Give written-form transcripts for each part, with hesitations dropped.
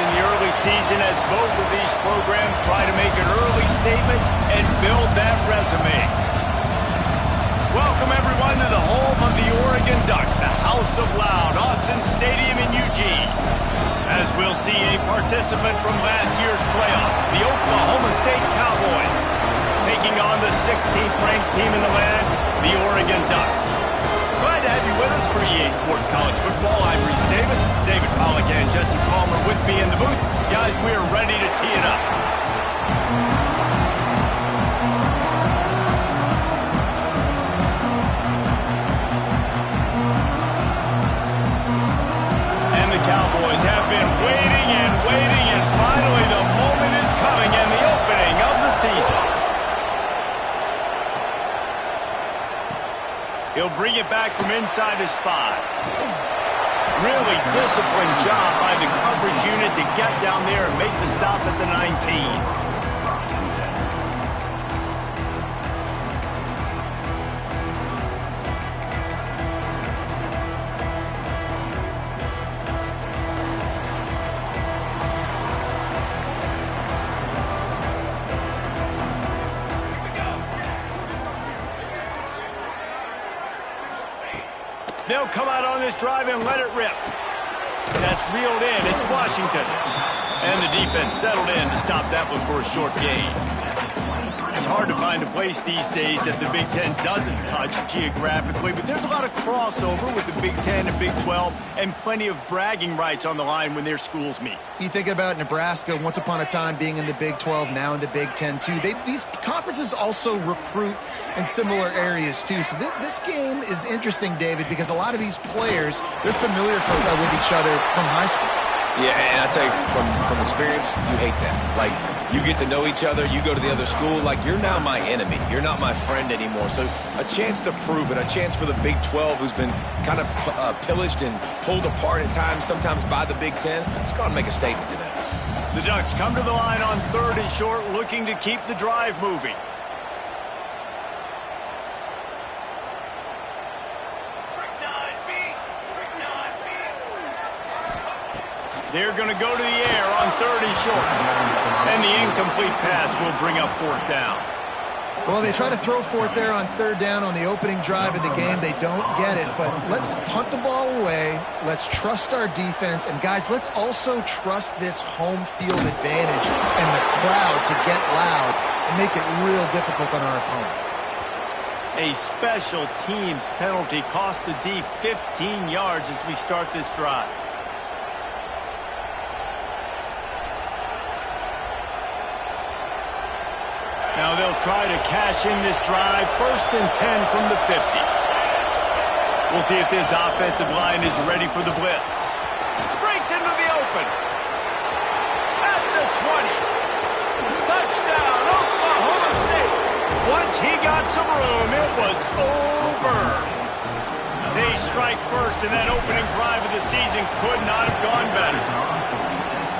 in the early season as both of these programs try to make an early statement and build that resume. Welcome, everyone, to the home of the Oregon Ducks, the House of Loud, Autzen Stadium in Eugene. As we'll see a participant from last year's playoff, the Oklahoma State Cowboys, taking on the 16th ranked team in the land, the Oregon Ducks. Glad to have you with us for EA Sports College Football. I'm Reese Davis, David Pollack and Jesse Palmer with me in the booth. Guys, we are ready to tee it up. And the Cowboys have been waiting, and finally the moment is coming and the opening of the season. He'll bring it back from inside his 5. Really disciplined job by the coverage unit to get down there and make the stop at the 19. They'll come out on this drive and let it rip. That's reeled in. It's Washington. And the defense settled in to stop that one for a short gain. It's hard to find a place these days that the Big Ten doesn't touch geographically, but there's a lot of crossover with the Big Ten and Big 12 and plenty of bragging rights on the line when their schools meet. You think about Nebraska, once upon a time being in the Big 12, now in the Big 10 too. These conferences also recruit in similar areas too. So this game is interesting, David, because a lot of these players, they're familiar with each other from high school. Yeah, and I tell you, from experience, you hate that. Like, you get to know each other, you go to the other school, like, you're now my enemy. You're not my friend anymore. So a chance to prove it, a chance for the Big 12, who's been kind of pillaged and pulled apart at times, sometimes by the Big 10. Let's go and make a statement today. The Ducks come to the line on 3rd and short, looking to keep the drive moving. They're going to go to the air on 3rd and short. And the incomplete pass will bring up 4th down. Well, they try to throw for it there on 3rd down on the opening drive of the game. They don't get it, but let's punt the ball away. Let's trust our defense. And, guys, let's also trust this home field advantage and the crowd to get loud and make it real difficult on our opponent. A special teams penalty cost the D 15 yards as we start this drive. Now they'll try to cash in this drive. 1st and 10 from the 50. We'll see if this offensive line is ready for the blitz. Breaks into the open. At the 20. Touchdown, Oklahoma State. Once he got some room, it was over. They strike first, and that opening drive of the season could not have gone better.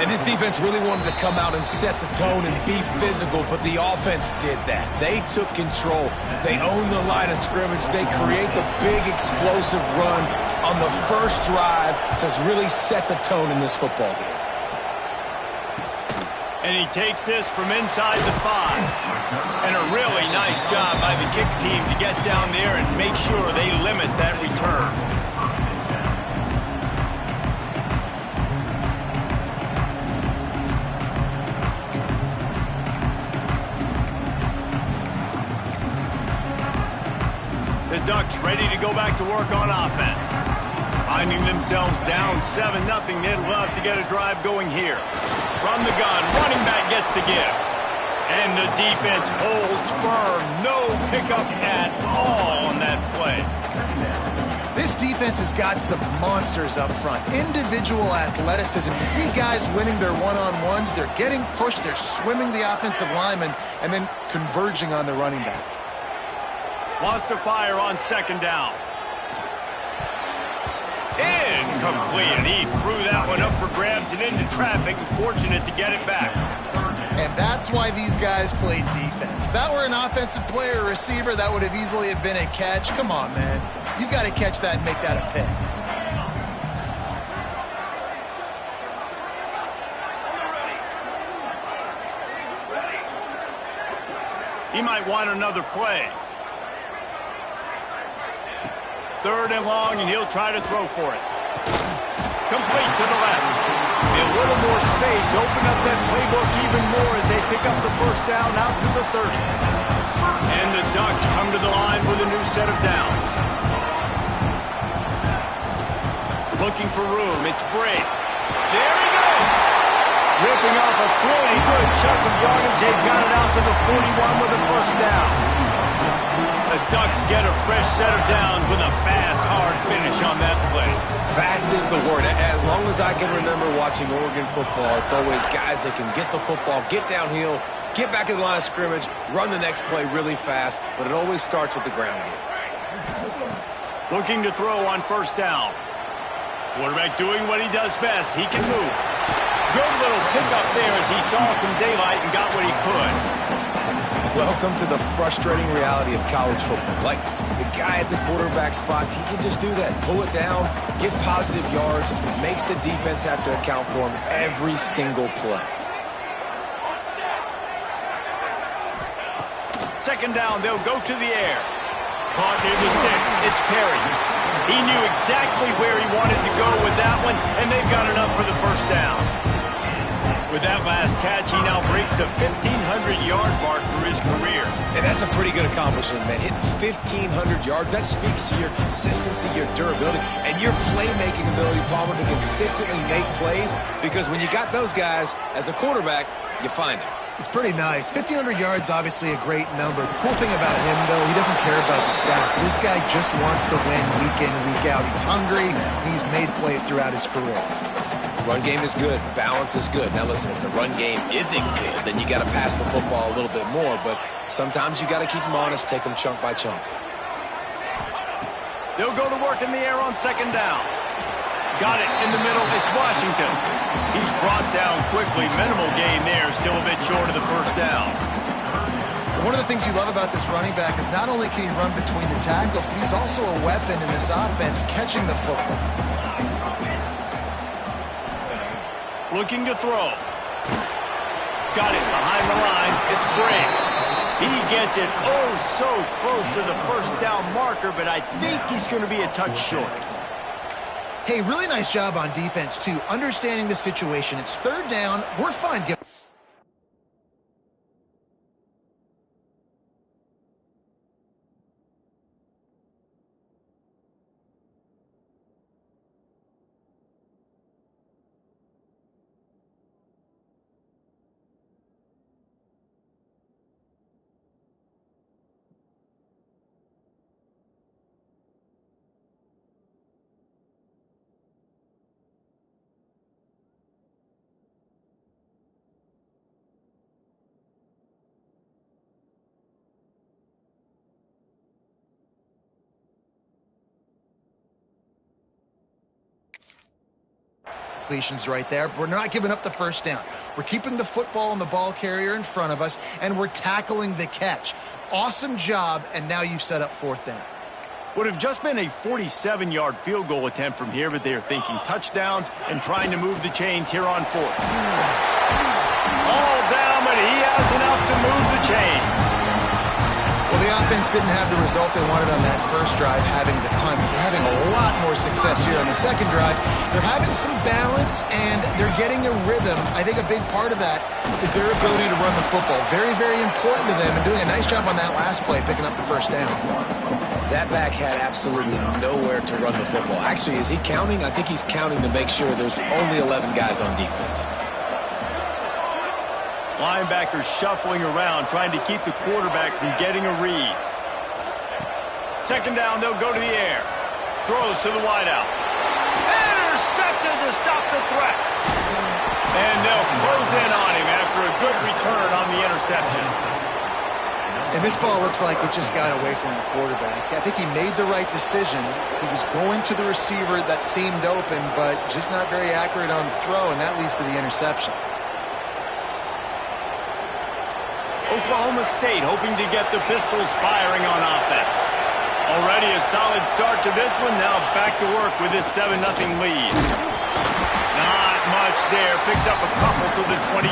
And this defense really wanted to come out and set the tone and be physical, but the offense did that. They took control. They owned the line of scrimmage. They create the big explosive run on the first drive to really set the tone in this football game. And he takes this from inside the 5. And a really nice job by the kick team to get down there and make sure they limit that return. The Ducks ready to go back to work on offense. Finding themselves down 7-0, they'd love to get a drive going here. From the gun, running back gets to give. And the defense holds firm. No pickup at all on that play. This defense has got some monsters up front. Individual athleticism. You see guys winning their one-on-ones. They're getting pushed. They're swimming the offensive lineman and then converging on the running back. Wants to fire on 2nd down. Incomplete, and he threw that one up for grabs and into traffic, and fortunate to get it back. And that's why these guys played defense. If that were an offensive player or receiver, that would have easily have been a catch. Come on, man. You've got to catch that and make that a pick. He might want another play. 3rd and long, and he'll try to throw for it. Complete to the left. A little more space. Open up that playbook even more as they pick up the 1st down out to the 30. And the Ducks come to the line with a new set of downs. Looking for room. It's Brady. There he goes. Ripping off a pretty good chunk of yardage. They've got it out to the 41 with a 1st down. The Ducks get a fresh set of downs with a fast, hard finish on that play. Fast is the word. As long as I can remember watching Oregon football, it's always guys that can get the football, get downhill, get back in the line of scrimmage, run the next play really fast, but it always starts with the ground game. Looking to throw on 1st down. Quarterback doing what he does best. He can move. Good little pickup there as he saw some daylight and got what he could. Welcome to the frustrating reality of college football. Like, the guy at the quarterback spot, he can just do that. Pull it down, get positive yards, makes the defense have to account for him every single play. 2nd down, they'll go to the air. Caught near the sticks. It's Perry. He knew exactly where he wanted to go with that one, and they've got enough for the 1st down. With that last catch, he now breaks the 1,500-yard mark for his career. And that's a pretty good accomplishment, man. Hitting 1,500 yards, that speaks to your consistency, your durability, and your playmaking ability, Palmer, to consistently make plays, because when you got those guys as a quarterback, you find them. It's pretty nice. 1,500 yards, obviously a great number. The cool thing about him, though, he doesn't care about the stats. This guy just wants to win week in, week out. He's hungry, and he's made plays throughout his career. Run game is good. Balance is good. Now, listen, if the run game isn't good, then you got to pass the football a little bit more. But sometimes you got to keep them honest, take them chunk by chunk. They'll go to work in the air on 2nd down. Got it in the middle. It's Washington. He's brought down quickly. Minimal gain there. Still a bit short of the 1st down. One of the things you love about this running back is not only can he run between the tackles, but he's also a weapon in this offense catching the football. Looking to throw. Got it behind the line. It's Brady. He gets it so close to the 1st down marker, but I think he's going to be a touch short. Hey, really nice job on defense, too. Understanding the situation. It's 3rd down. We're fine. Completions right there. We're not giving up the 1st down. We're keeping the football and the ball carrier in front of us, and we're tackling the catch. Awesome job, and now you've set up 4th down. Would have just been a 47-yard field goal attempt from here, but they are thinking touchdowns and trying to move the chains here on 4th. All down, but he has enough to move the chains. Well, the offense didn't have the result they wanted on that 1st drive, having the punt. They're having a lot more success here on the 2nd drive. They're having some balance, and they're getting a rhythm. I think a big part of that is their ability to run the football. Very, very important to them, and doing a nice job on that last play, picking up the 1st down. That back had absolutely nowhere to run the football. Actually, is he counting? I think he's counting to make sure there's only 11 guys on defense. Linebackers shuffling around, trying to keep the quarterback from getting a read. 2nd down, they'll go to the air. Throws to the wideout. Intercepted to stop the threat. And they'll close in on him after a good return on the interception. And this ball looks like it just got away from the quarterback. I think he made the right decision. He was going to the receiver that seemed open, but just not very accurate on the throw, and that leads to the interception. Oklahoma State hoping to get the Pistols firing on offense. Already a solid start to this one. Now back to work with this 7-0 lead. Not much there. Picks up a couple to the 22.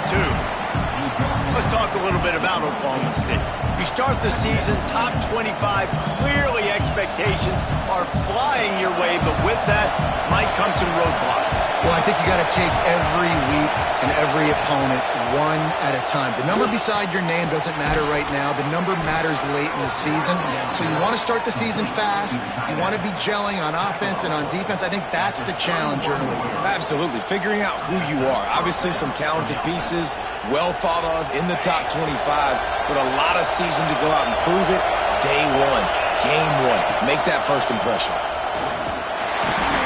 Let's talk a little bit about Oklahoma State. You start the season top 25. Clearly expectations are flying your way, but with that might come some roadblocks. Well, I think you got to take every week and every opponent one at a time. The number beside your name doesn't matter right now. The number matters late in the season. So you want to start the season fast. You want to be gelling on offense and on defense. I think that's the challenge early here. Absolutely. Figuring out who you are. Obviously some talented pieces, well thought of in the top 25, but a lot of season to go out and prove it. Day one, game one. Make that first impression.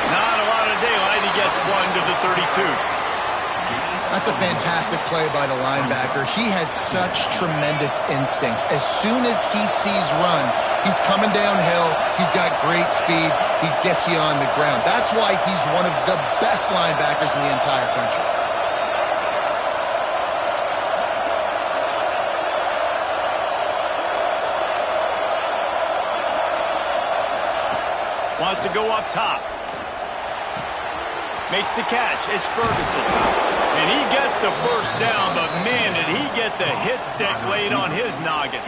Not a lot of daylight. He gets one to the 32. That's a fantastic play by the linebacker. He has such tremendous instincts. As soon as he sees run, he's coming downhill. He's got great speed. He gets you on the ground. That's why he's one of the best linebackers in the entire country. Wants to go up top. Makes the catch. It's Ferguson. And he gets the first down, but man, did he get the hit stick laid on his noggin.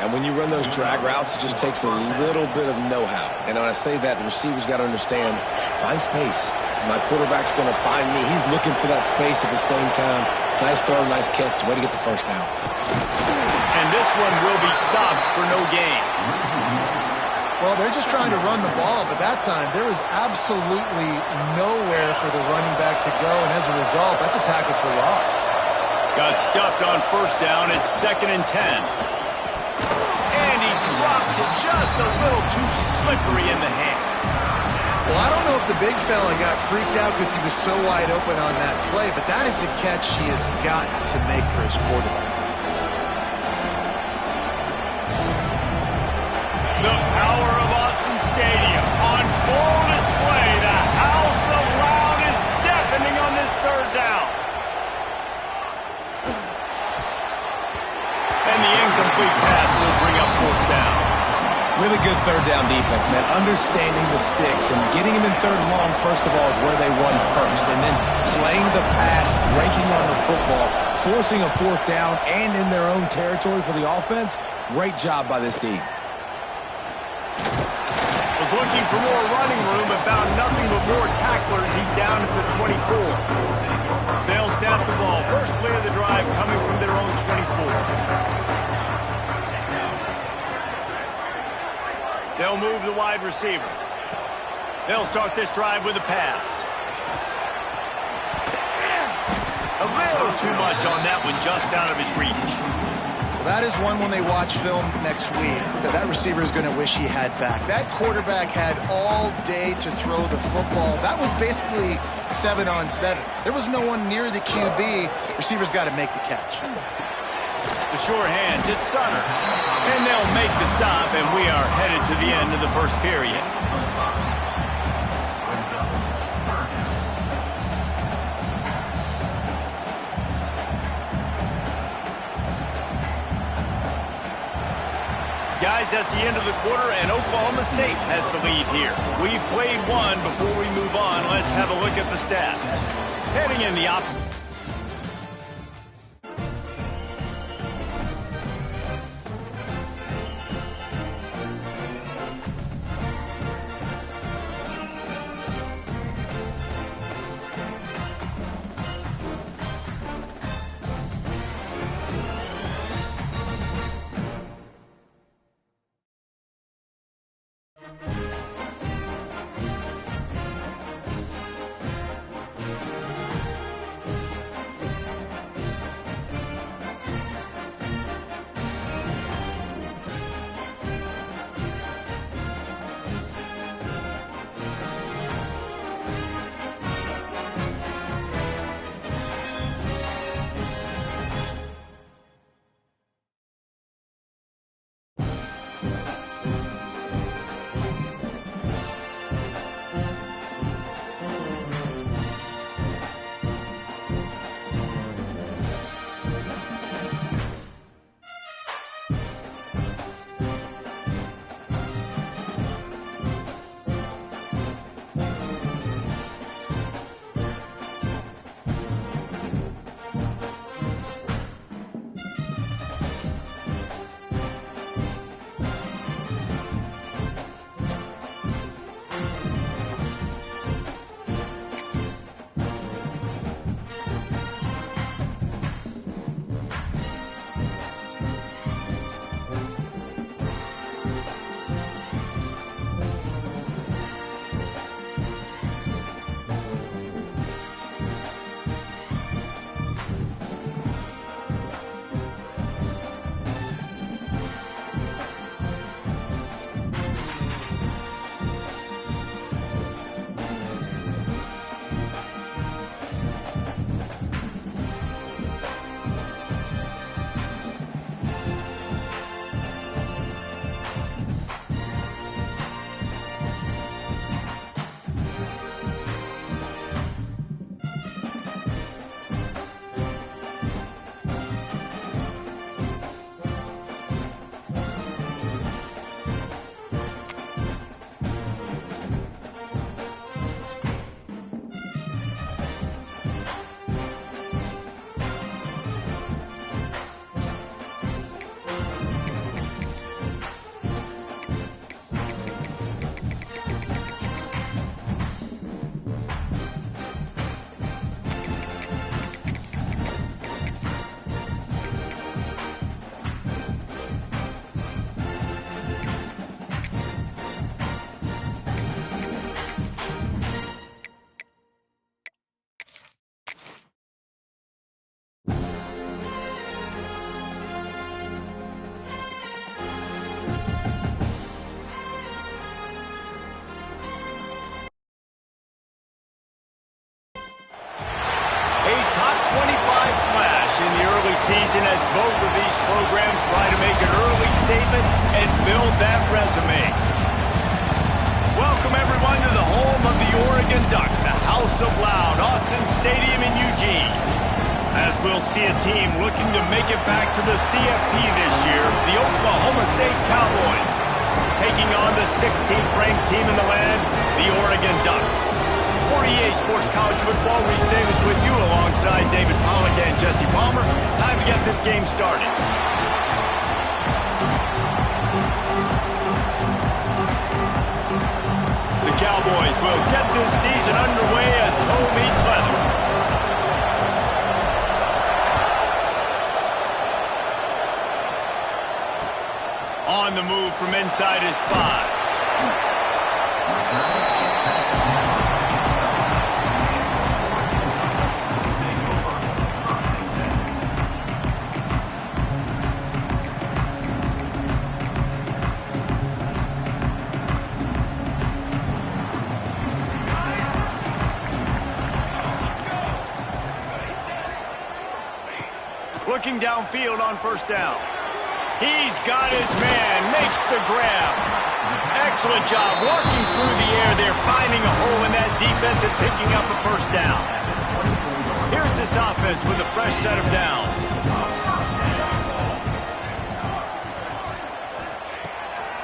And when you run those drag routes, it just takes a little bit of know-how. And when I say that, the receiver's got to understand, find space. My quarterback's going to find me. He's looking for that space at the same time. Nice throw, nice catch. Way to get the first down. And this one will be stopped for no gain. Well, they're just trying to run the ball, but that time there was absolutely nowhere for the running back to go, and as a result, that's a tackle for loss. Got stuffed on first down. It's 2nd and 10. And he drops it just a little too slippery in the hands. Well, I don't know if the big fella got freaked out because he was so wide open on that play, but that is a catch he has got to make for his quarterback. The power of Autzen Stadium on full display. The house of loud is deafening on this third down. And the incomplete pass will bring up fourth down. Really good third down defense, man. Understanding the sticks and getting them in third and long, first of all, is where they won first. And then playing the pass, breaking on the football, forcing a fourth down and in their own territory for the offense. Great job by this team. Was looking for more running room but found nothing but more tacklers. He's down at the 24. They'll snap the ball. First play of the drive coming from their own 24. They'll move the wide receiver. They'll start this drive with a pass. A little too much on that one, just out of his reach. That is one when they watch film next week that receiver is going to wish he had back. That quarterback had all day to throw the football. That was basically 7-on-7. There was no one near the QB. Receiver's got to make the catch. The sure hands, it's Sutter. And they'll make the stop, and we are headed to the end of the first period. Guys, that's the end of the quarter, and Oklahoma State has the lead here. We've played one. Before we move on, let's have a look at the stats. Heading in the opposite. and build that resume. Welcome, everyone, to the home of the Oregon Ducks, the House of Loud, Autzen Stadium in Eugene. As we'll see a team looking to make it back to the CFP this year, the Oklahoma State Cowboys, taking on the 16th ranked team in the land, the Oregon Ducks. For EA Sports College Football, Reese Davis with you alongside David Pollack and Jesse Palmer. Time to get this game started. The Cowboys will get this season underway as toe meets leather. On the move from inside his 5. Looking downfield on first down. He's got his man, makes the grab. Excellent job working through the air there, finding a hole in that defense and picking up a first down. Here's this offense with a fresh set of downs.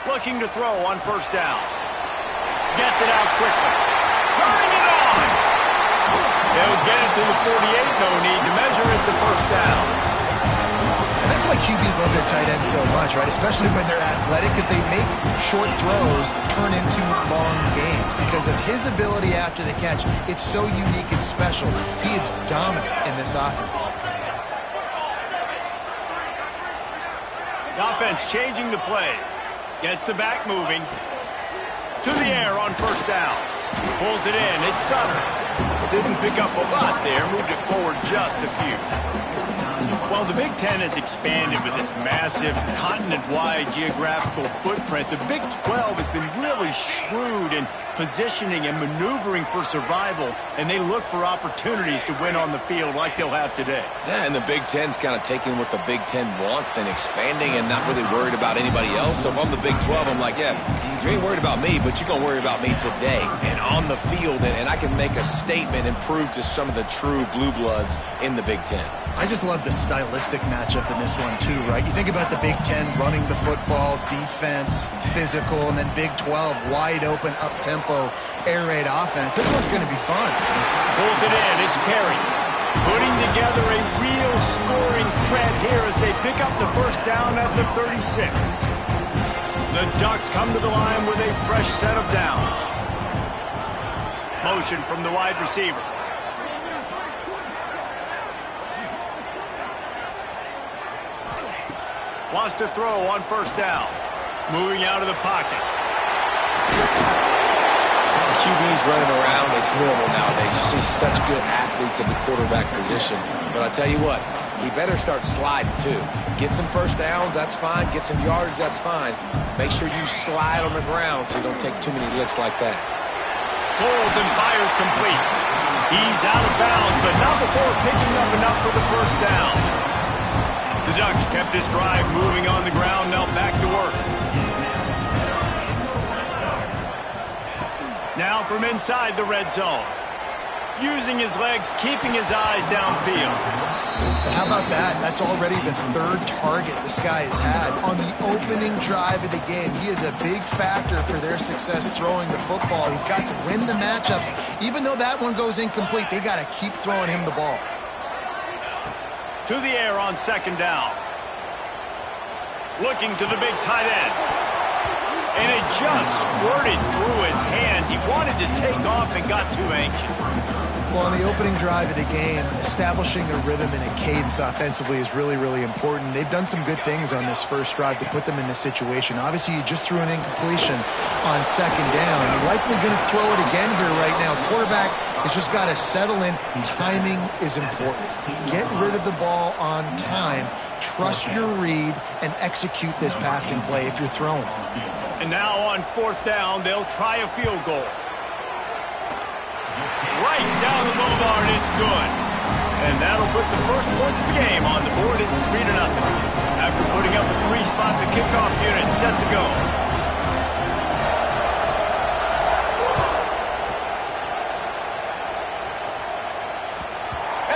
Looking to throw on first down. Gets it out quickly. Turning it on! They'll get it to the 48, no need to measure, it's a first down. And that's why QBs love their tight ends so much, right? Especially when they're athletic, because they make short throws turn into long games. Because of his ability after the catch, it's so unique and special. He is dominant in this offense. The offense changing the play. Gets the back moving. To the air on first down. Pulls it in. It's Sutter. Didn't pick up a lot there. Moved it forward just a few. Well, the Big Ten has expanded with this massive continent-wide geographical footprint. The Big 12 has been really shrewd in positioning and maneuvering for survival, and they look for opportunities to win on the field like they'll have today. Yeah, and the Big Ten's kind of taking what the Big Ten wants and expanding and not really worried about anybody else. So if I'm the Big 12, I'm like, yeah, you ain't worried about me, but you're going to worry about me today and on the field, and I can make a statement and prove to some of the true blue bloods in the Big Ten. I just love the stylistic matchup in this one, too, right? You think about the Big Ten running the football, defense, physical, and then Big 12, wide open, up-tempo, air raid offense. This one's going to be fun. Pulls it in. It's Perry. Putting together a real scoring threat here as they pick up the first down at the 36. The Ducks come to the line with a fresh set of downs. Motion from the wide receiver. Wants to throw on first down. Moving out of the pocket. QBs running around, it's normal nowadays. You see such good athletes at the quarterback position. But I tell you what, he better start sliding too. Get some first downs, that's fine. Get some yardage, that's fine. Make sure you slide on the ground so you don't take too many licks like that. Pulls and fires complete. He's out of bounds, but not before picking up enough for the first down. The Ducks kept this drive moving on the ground, now back to work. Now from inside the red zone. Using his legs, keeping his eyes downfield. How about that? That's already the third target this guy has had on the opening drive of the game. He is a big factor for their success throwing the football. He's got to win the matchups. Even though that one goes incomplete, they got to keep throwing him the ball. To the air on second down. Looking to the big tight end. And it just squirted through his hands. He wanted to take off and got too anxious. Well, on the opening drive of the game, establishing a rhythm and a cadence offensively is really, really important. They've done some good things on this first drive to put them in this situation. Obviously, you just threw an incompletion on second down. You're likely going to throw it again here right now. Quarterback has just got to settle in. Timing is important. Get rid of the ball on time. Trust your read and execute this passing play if you're throwing. And now on fourth down, they'll try a field goal. Right down the boulevard, it's good. And that'll put the first points of the game on the board. It's 3-0. after putting up a 3-spot, the kickoff unit set to go.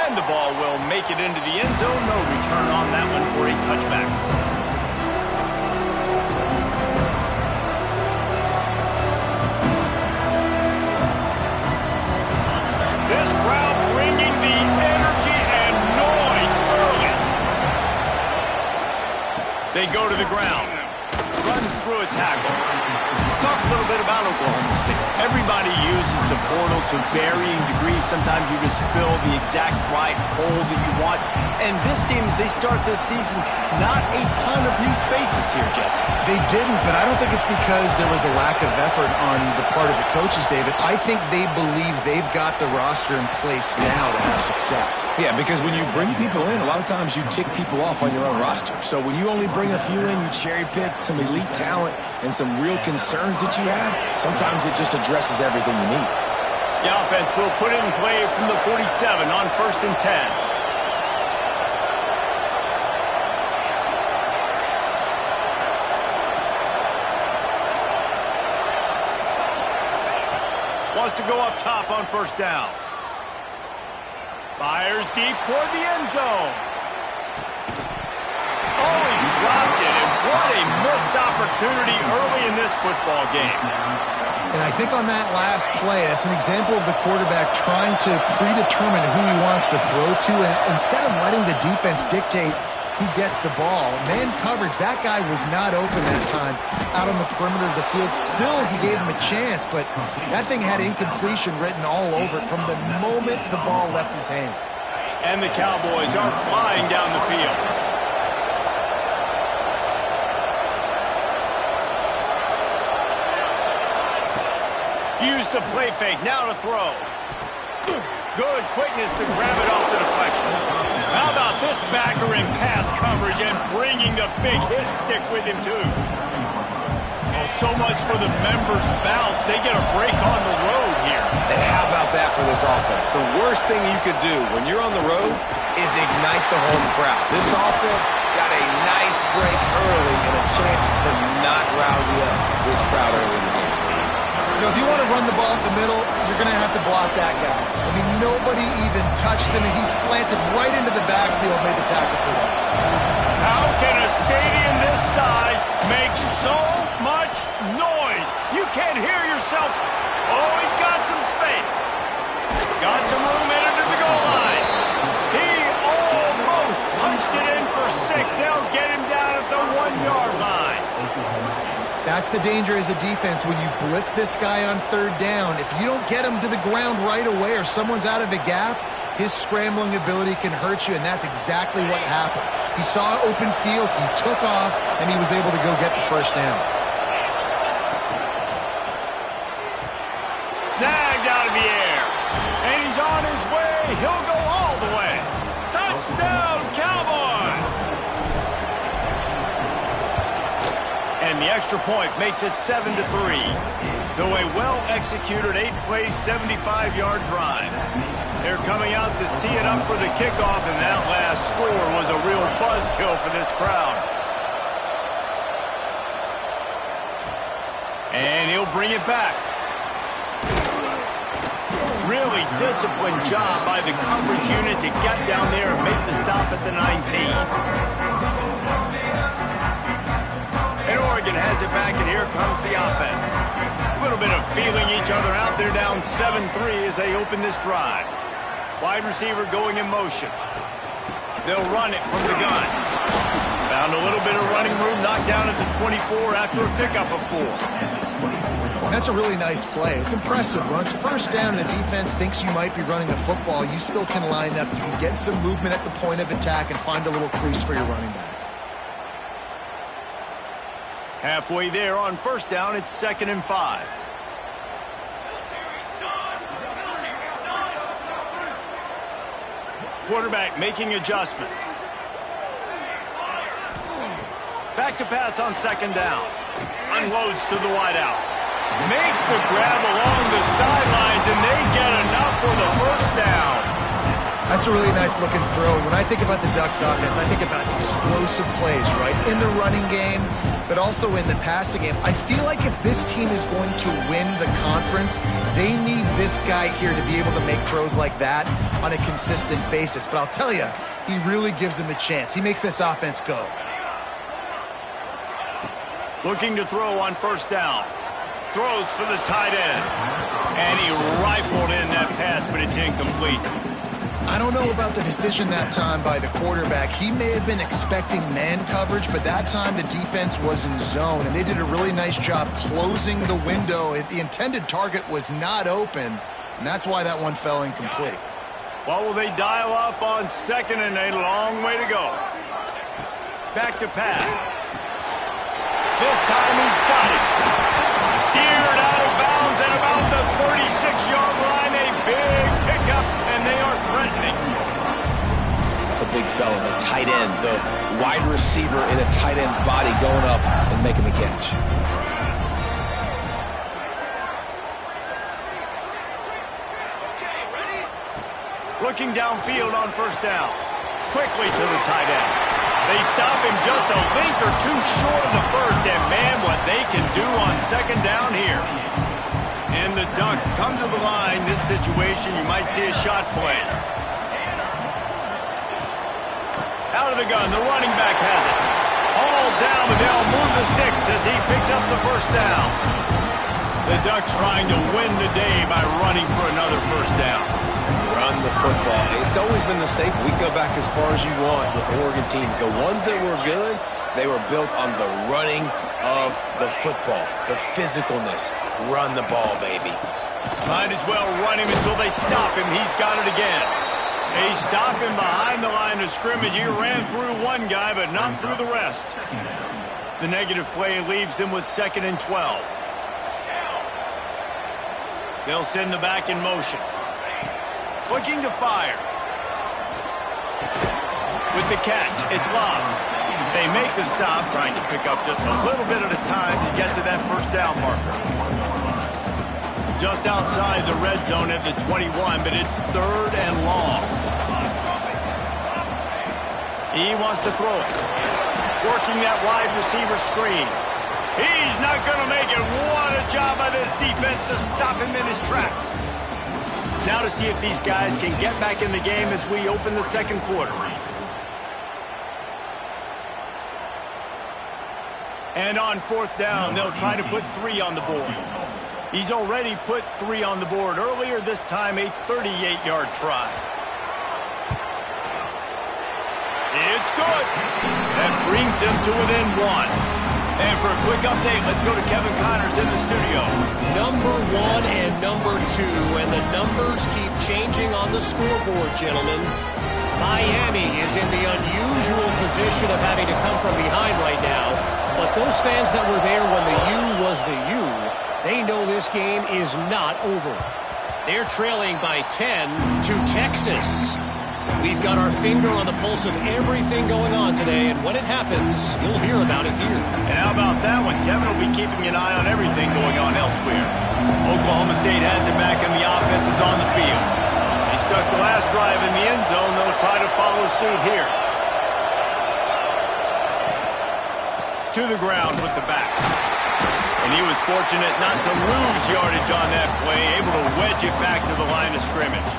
And the ball will make it into the end zone. No return on that one for a touchback. This crowd bringing the energy and noise early. They go to the ground. Runs through a tackle. Let's talk a little bit about Oklahoma State. Everybody uses the portal to varying degrees. Sometimes you just fill the exact right hole that you want. And this team, as they start this season, not a ton of new faces here, Jesse. They didn't, but I don't think it's because there was a lack of effort on the part of the coaches, David. I think they believe they've got the roster in place now to have success. Yeah, because when you bring people in, a lot of times you tick people off on your own roster. So when you only bring a few in, you cherry pick some elite talent and some real concerns that you have, sometimes it just addresses everything you need. The offense will put it in play from the 47 on 1st and 10. Wants to go up top on 1st down. Fires deep toward the end zone. Oh, he dropped it, and what a missed opportunity early in this football game. And I think on that last play, that's an example of the quarterback trying to predetermine who he wants to throw to, and instead of letting the defense dictate who gets the ball. Man coverage, that guy was not open that time out on the perimeter of the field. Still, he gave him a chance, but that thing had incompletion written all over it from the moment the ball left his hand. And the Cowboys are flying down the field. Use the play fake, now to throw. Good quickness to grab it off the deflection. How about this backer in pass coverage and bringing the big hit stick with him, too? Well, so much for the members' bounce. They get a break on the road here. And how about that for this offense? The worst thing you could do when you're on the road is ignite the home crowd. This offense got a nice break early and a chance to not rouse up this crowd early in the game. You know, if you want to run the ball up the middle, you're going to have to block that guy. I mean, nobody even touched him, and he slanted right into the backfield, made the tackle for him. How can a stadium this size make so much noise? You can't hear yourself. Oh, he's got some space. Got some room in under the goal line. He almost punched it in for 6. They'll get him down at the 1-yard line. That's the danger as a defense when you blitz this guy on 3rd down. If you don't get him to the ground right away or someone's out of a gap, his scrambling ability can hurt you, and that's exactly what happened. He saw open field, he took off, and he was able to go get the 1st down. Snagged out of the air. And he's on his way. He'll go all the way. Touchdown, Cowboys! And the extra point makes it 7-3. So a well-executed 8-play, 75-yard drive. They're coming out to tee it up for the kickoff, and that last score was a real buzzkill for this crowd. And he'll bring it back. Really disciplined job by the coverage unit to get down there and make the stop at the 19. And Oregon has it back, and here comes the offense. A little bit of feeling each other out. They're down 7-3 as they open this drive. Wide receiver going in motion. They'll run it from the gun. Found a little bit of running room, knocked down at the 24 after a pickup of 4. That's a really nice play. It's impressive. Once 1st down and the defense thinks you might be running the football, you still can line up. You can get some movement at the point of attack and find a little crease for your running back. Halfway there on 1st down, it's 2nd and 5. Quarterback making adjustments. Back to pass on 2nd down. Unloads to the wideout. Makes the grab along the sidelines, and they get enough for the 1st down. That's a really nice looking throw. When I think about the Ducks offense, I think about explosive plays, right? In the running game, but also in the passing game. I feel like if this team is going to win the conference, they need this guy here to be able to make throws like that on a consistent basis. But I'll tell you, he really gives them a chance. He makes this offense go. Looking to throw on first down. Throws for the tight end. And he rifled in that pass, but it's incomplete. I don't know about the decision that time by the quarterback. He may have been expecting man coverage, but that time the defense was in zone, and they did a really nice job closing the window. The intended target was not open, and that's why that one fell incomplete. Well, will they dial up on second and a long way to go? Back to pass. This time he's got it. Steered out of bounds at about the 36-yard line. A big pickup, and they are threatening. The big fella, the tight end, the wide receiver in a tight end's body going up and making the catch. Looking downfield on first down. Quickly to the tight end. They stop him just a length or two short of the first, and man, what they can do on second down here. And the Ducks come to the line. This situation, you might see a shot play. Out of the gun, the running back has it. All down, but they'll move the sticks as he picks up the first down. The Ducks trying to win the day by running for another first down. Run the football. It's always been the staple. We can go back as far as you want with Oregon teams. The ones that were good, they were built on the running of the football, the physicalness. Run the ball, baby. Might as well run him until they stop him. He's got it again. They stop him behind the line of scrimmage. He ran through one guy, but not through the rest. The negative play leaves them with 2nd and 12. They'll send the back in motion. Looking to fire. With the catch, it's Love. They make the stop, trying to pick up just a little bit at a time to get to that first down marker. Just outside the red zone at the 21, but it's 3rd and long. He wants to throw it. Working that wide receiver screen. He's not going to make it. What a job by this defense to stop him in his tracks. Now to see if these guys can get back in the game as we open the second quarter. And on 4th down, they'll try to put 3 on the board. He's already put 3 on the board earlier, this time a 38-yard try. It's good. That brings him to within 1. And for a quick update, let's go to Kevin Connors in the studio. Number 1 and number 2, and the numbers keep changing on the scoreboard, gentlemen. Miami is in the unusual position of having to come from behind right now, but those fans that were there when the U was the U, they know this game is not over. They're trailing by 10 to Texas. We've got our finger on the pulse of everything going on today, and when it happens, you'll hear about it here. And how about that one? Kevin will be keeping an eye on everything going on elsewhere. Oklahoma State has it back, and the offense is on the field. They stuck the last drive in the end zone. They'll try to follow suit here. To the ground with the back. And he was fortunate not to lose yardage on that play, able to wedge it back to the line of scrimmage.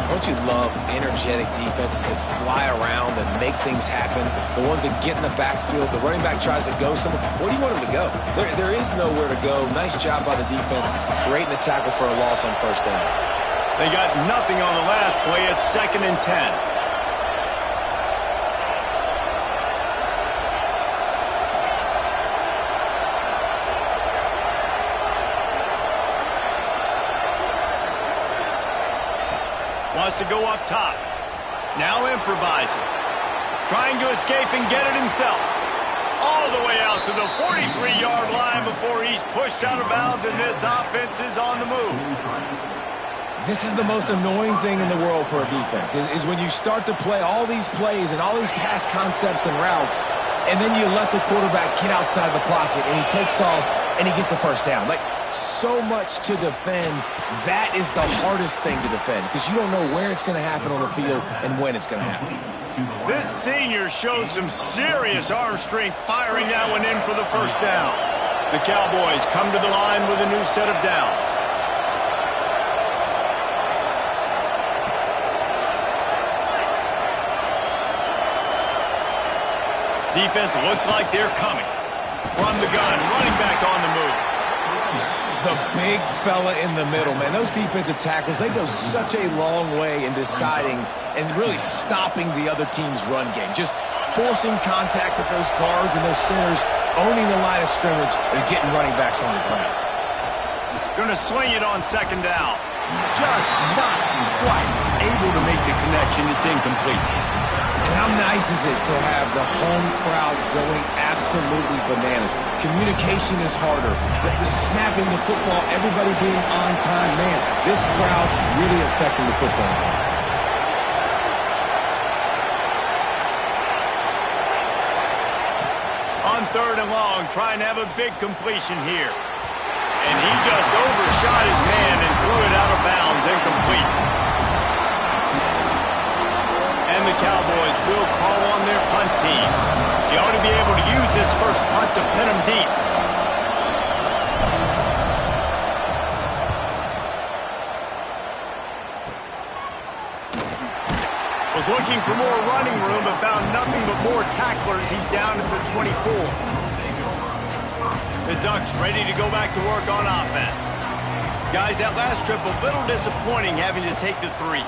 Don't you love energetic defenses that fly around and make things happen? The ones that get in the backfield, the running back tries to go somewhere. Where do you want him to go? There is nowhere to go. Nice job by the defense creating the tackle for a loss on first down. They got nothing on the last play. It's 2nd and 10. Wants to go up top. Now improvising. Trying to escape and get it himself. All the way out to the 43-yard line before he's pushed out of bounds, and this offense is on the move. This is the most annoying thing in the world for a defense, is when you start to play all these plays and all these pass concepts and routes, and then you let the quarterback get outside the pocket, and he takes off and he gets a first down. Like, so much to defend. That is the hardest thing to defend because you don't know where it's going to happen on the field and when it's going to happen. This senior showed some serious arm strength firing that one in for the first down. The Cowboys come to the line with a new set of downs. Defense looks like they're coming. From the gun, running back on the move. The big fella in the middle, man. Those defensive tackles, they go such a long way in deciding and really stopping the other team's run game. Just forcing contact with those guards and those centers, owning the line of scrimmage, and getting running backs on the ground. Going to swing it on second down. Just not quite able to make the connection. It's incomplete. And how nice is it to have the home crowd going absolutely bananas? Communication is harder. The snapping the football, everybody being on time. Man, this crowd really affecting the football game. On third and long, trying to have a big completion here. And he just overshot his man and threw it out of bounds, incomplete. And the Cowboys will call on their punt team. He ought to be able to use this first punt to pin him deep. Was looking for more running room, but found nothing but more tacklers. He's down at the 24. The Ducks ready to go back to work on offense. Guys, that last trip a little disappointing having to take the 3.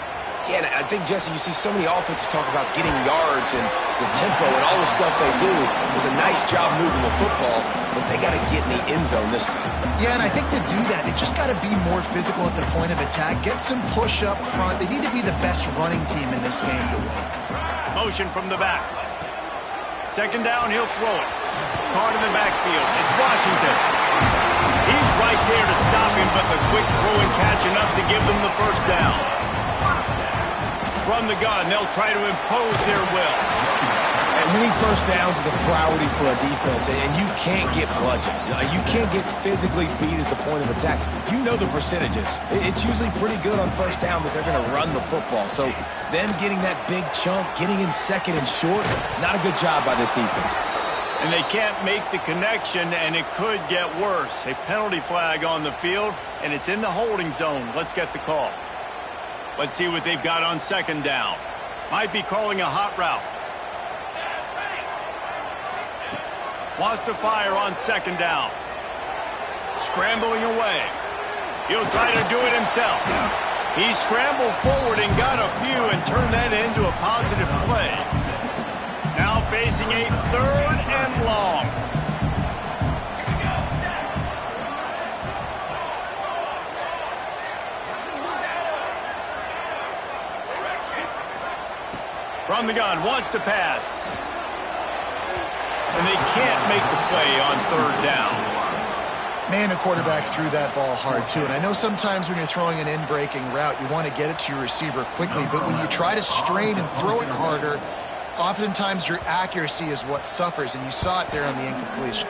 Yeah, and I think, Jesse, you see so many offenses talk about getting yards and the tempo and all the stuff they do. It was a nice job moving the football, but they got to get in the end zone this time. Yeah, and I think to do that, they just got to be more physical at the point of attack. Get some push up front. They need to be the best running team in this game to win. Motion from the back. Second down, he'll throw it. Card in the backfield. It's Washington. He's right there to stop him, but the quick throw and catch enough to give them the first down. From the gun, they'll try to impose their will. And winning first downs is a priority for a defense, and you can't get bludgeoned. You can't get physically beat at the point of attack. You know the percentages. It's usually pretty good on first down that they're going to run the football. So them getting that big chunk, getting in second and short, not a good job by this defense. And they can't make the connection, and it could get worse. A penalty flag on the field, and it's in the holding zone. Let's get the call. Let's see what they've got on second down. Might be calling a hot route. Wants to fire on second down. Scrambling away. He'll try to do it himself. He scrambled forward and got a few and turned that into a positive play. Now facing a third and long. From the gun, wants to pass. And they can't make the play on third down. Man, the quarterback threw that ball hard, too. And I know sometimes when you're throwing an in-breaking route, you want to get it to your receiver quickly. But when you try to strain and throw it harder, oftentimes your accuracy is what suffers. And you saw it there on the incompletion.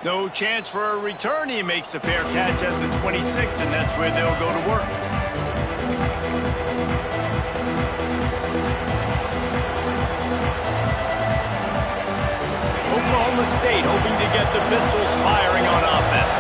No chance for a return. He makes the fair catch at the 26, and that's where they'll go to work. Oklahoma State hoping to get the Pistols firing on offense.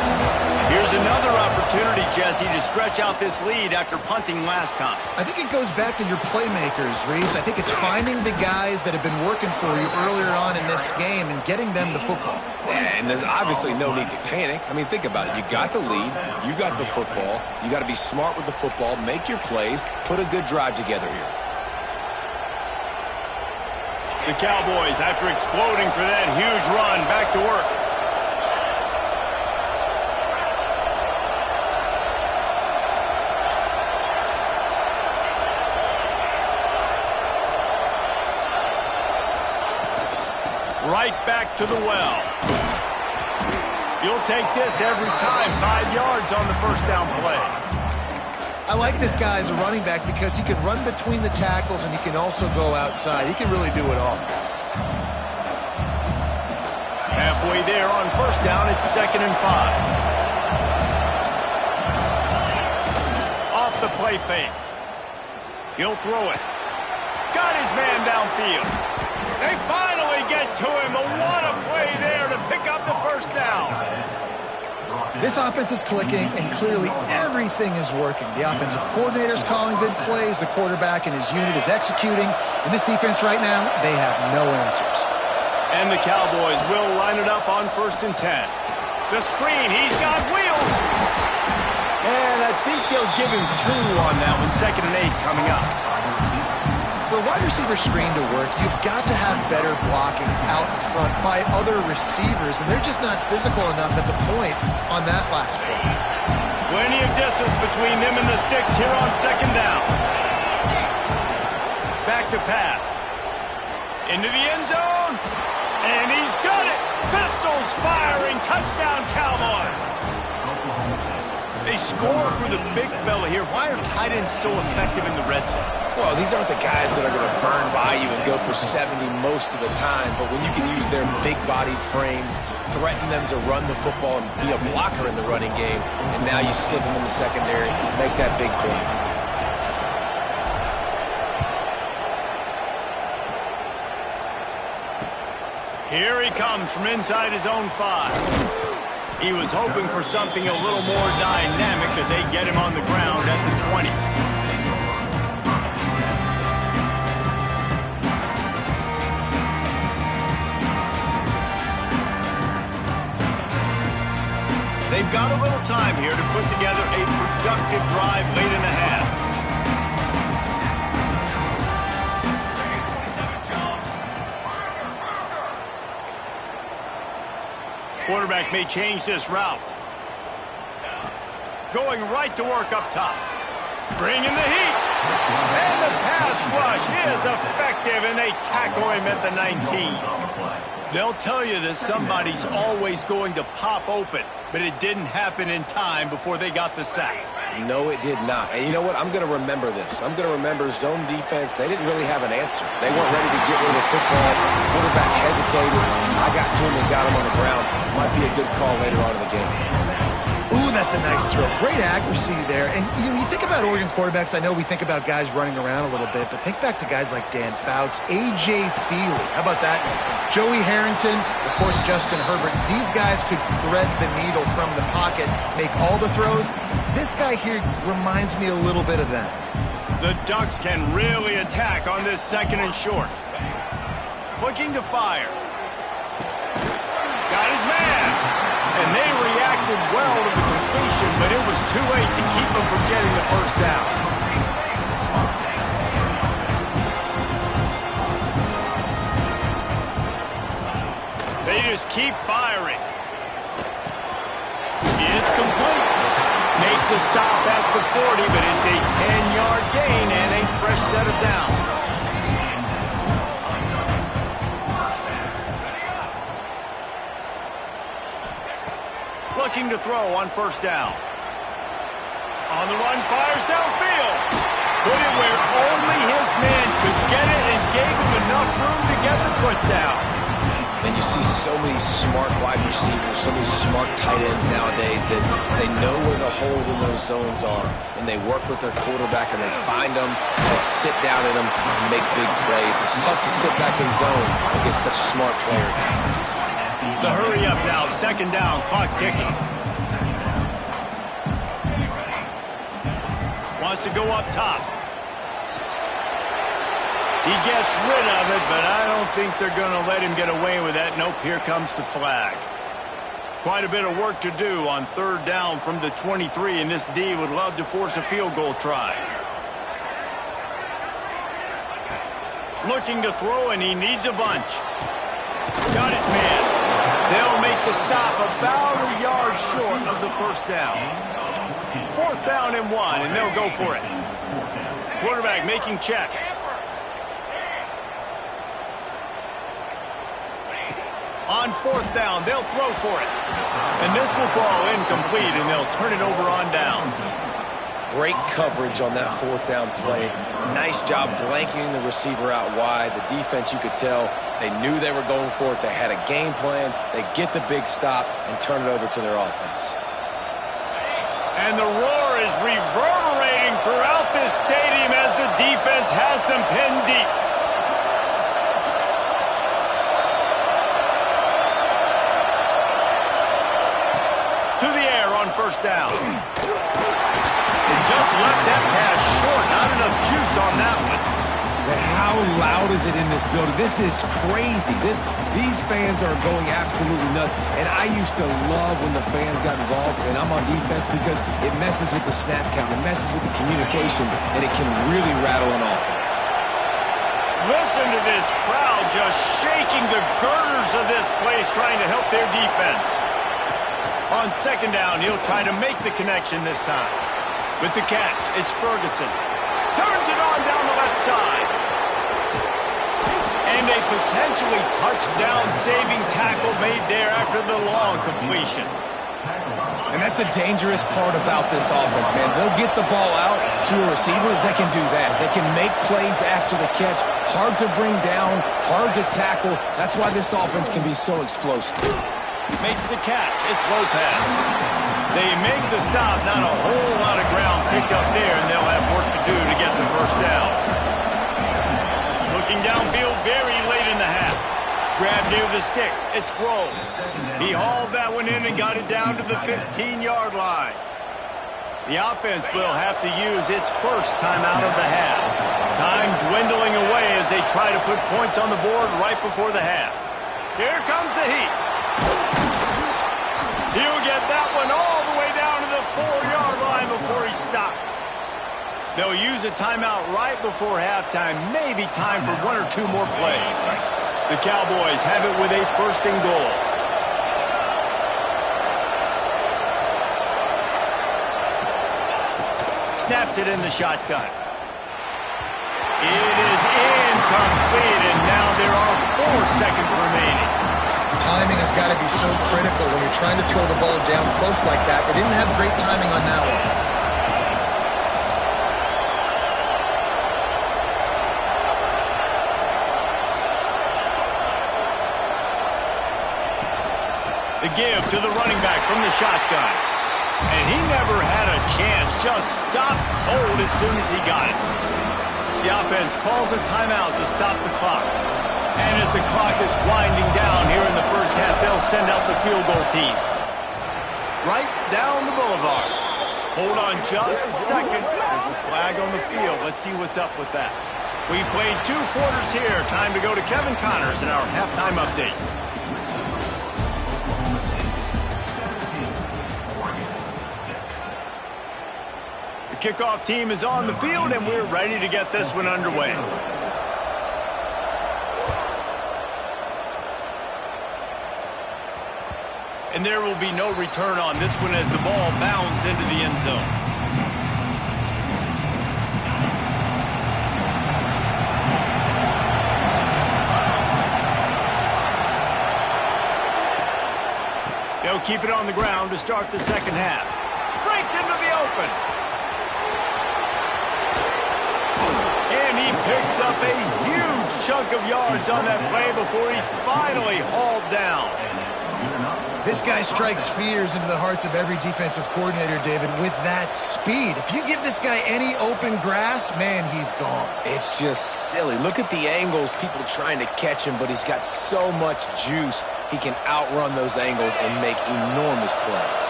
Here's another opportunity, Jesse, to stretch out this lead after punting last time. I think it goes back to your playmakers, Reese. I think it's finding the guys that have been working for you earlier on in this game and getting them the football. Yeah, and there's obviously no need to panic. I mean, think about it. You got the lead. You got the football. You got to be smart with the football, make your plays, put a good drive together here. The Cowboys, after exploding for that huge run, back to work. Right back to the well. You'll take this every time. 5 yards on the first down play. I like this guy as a running back because he can run between the tackles and he can also go outside. He can really do it all. And halfway there on first down. It's 2nd and 5. Off the play fake. He'll throw it. Got his man downfield. They finally get to him. What a play there to pick up the first down. This offense is clicking, and clearly everything is working. The offensive coordinator's calling good plays. The quarterback and his unit is executing. And this defense right now, they have no answers. And the Cowboys will line it up on 1st and 10. The screen, he's got wheels. And I think they'll give him 2 on that one. 2nd and 8 coming up. For a wide receiver screen to work, you've got to have better blocking out in front by other receivers, and they're just not physical enough at the point on that last play. Plenty of distance between them and the sticks here on 2nd down. Back to pass. Into the end zone. And he's got it. Pistols firing. Touchdown, Cowboys. They score for the big fella here. Why are tight ends so effective in the red zone? Well, these aren't the guys that are going to burn by you and go for 70 most of the time, but when you can use their big-bodied frames, threaten them to run the football and be a blocker in the running game, and now you slip them in the secondary, make that big play. Here he comes from inside his own 5. He was hoping for something a little more dynamic, that they get him on the ground at the 20. They've got a little time here to put together a productive drive late in the half. Quarterback may change this route. Going right to work up top. Bringing the heat. And the pass rush is effective, and they tackle him at the 19. They'll tell you that somebody's always going to pop open, but it didn't happen in time before they got the sack. No, it did not. And you know what? I'm going to remember this. I'm going to remember zone defense. They didn't really have an answer. They weren't ready to get rid of the football. Quarterback hesitated. I got to him and got him on the ground. Might be a good call later on in the game. Ooh, that's a nice throw. Great accuracy there. And you think about Oregon quarterbacks, I know we think about guys running around a little bit, but think back to guys like Dan Fouts, A.J. Feely. How about that name? Joey Harrington, of course, Justin Herbert. These guys could thread the needle from the pocket, make all the throws. This guy here reminds me a little bit of that. The Ducks can really attack on this 2nd and short. Looking to fire. Got his man. And they reacted well to the completion, but it was too late to keep them from getting the first down. They just keep firing. It's complete. Make the stop at the 40, but it's a 10-yard gain and a fresh set of downs. Looking to throw on first down. On the run, fires downfield. Put it where only his man could get it and gave him enough room to get the foot down. And you see so many smart wide receivers, so many smart tight ends nowadays that they know where the holes in those zones are, and they work with their quarterback, and they find them, and they sit down in them and make big plays. It's tough to sit back in zone against such smart players nowadays. The hurry up now, 2nd down, clock ticking. Wants to go up top. He gets rid of it, but I don't think they're going to let him get away with that. Nope, here comes the flag. Quite a bit of work to do on 3rd down from the 23, and this D would love to force a field goal try. Looking to throw, and he needs a bunch. Got his man. They'll make the stop about a yard short of the first down. 4th down and 1, and they'll go for it. Quarterback making checks. On 4th down, they'll throw for it. And this will fall incomplete, and they'll turn it over on downs. Great coverage on that fourth down play. Nice job blanketing the receiver out wide. The defense, you could tell, they knew they were going for it. They had a game plan. They get the big stop and turn it over to their offense. And the roar is reverberating throughout this stadium as the defense has them pinned deep. To the air on first down. And just left that pass short. Not enough juice on that one. And how loud is it in this building? This is crazy. These fans are going absolutely nuts. And I used to love when the fans got involved, and I'm on defense because it messes with the snap count. It messes with the communication, and it can really rattle an offense. Listen to this crowd just shaking the girders of this place trying to help their defense. On second down, he'll try to make the connection this time. With the catch, it's Ferguson. Turns it on down the left side. And a potentially touchdown-saving tackle made there after the long completion. And that's the dangerous part about this offense, man. They'll get the ball out to a receiver. They can do that. They can make plays after the catch. Hard to bring down, hard to tackle. That's why this offense can be so explosive. Makes the catch. It's Lopez. They make the stop. Not a whole lot of ground picked up there, and they'll have work to do to get the first down. Looking downfield very late in the half. Grab near the sticks. It's Grove. He hauled that one in and got it down to the 15-yard line. The offense will have to use its first timeout of the half. Time dwindling away as they try to put points on the board right before the half. Here comes the heat. He'll get that one all the way down to the 4-yard line before he stopped. They'll use a timeout right before halftime. Maybe time for one or two more plays. The Cowboys have it with a first and goal. Snaps it in the shotgun. It is incomplete, and now there are 4 seconds remaining. Timing has got to be so critical when you're trying to throw the ball down close like that. They didn't have great timing on that one. The give to the running back from the shotgun. And he never had a chance. Just stopped cold as soon as he got it. The offense calls a timeout to stop the clock. And as the clock is winding down here in the first half, they'll send out the field goal team. Right down the boulevard. Hold on just a second. There's a flag on the field. Let's see what's up with that. We've played 2 quarters here. Time to go to Kevin Connors in our halftime update. The kickoff team is on the field, and we're ready to get this one underway. And there will be no return on this one as the ball bounds into the end zone. They'll keep it on the ground to start the second half. Breaks into the open. And he picks up a huge chunk of yards on that play before he's finally hauled down. This guy strikes fears into the hearts of every defensive coordinator, David, with that speed. If you give this guy any open grass, man, he's gone. It's just silly. Look at the angles, people trying to catch him, but he's got so much juice. He can outrun those angles and make enormous plays.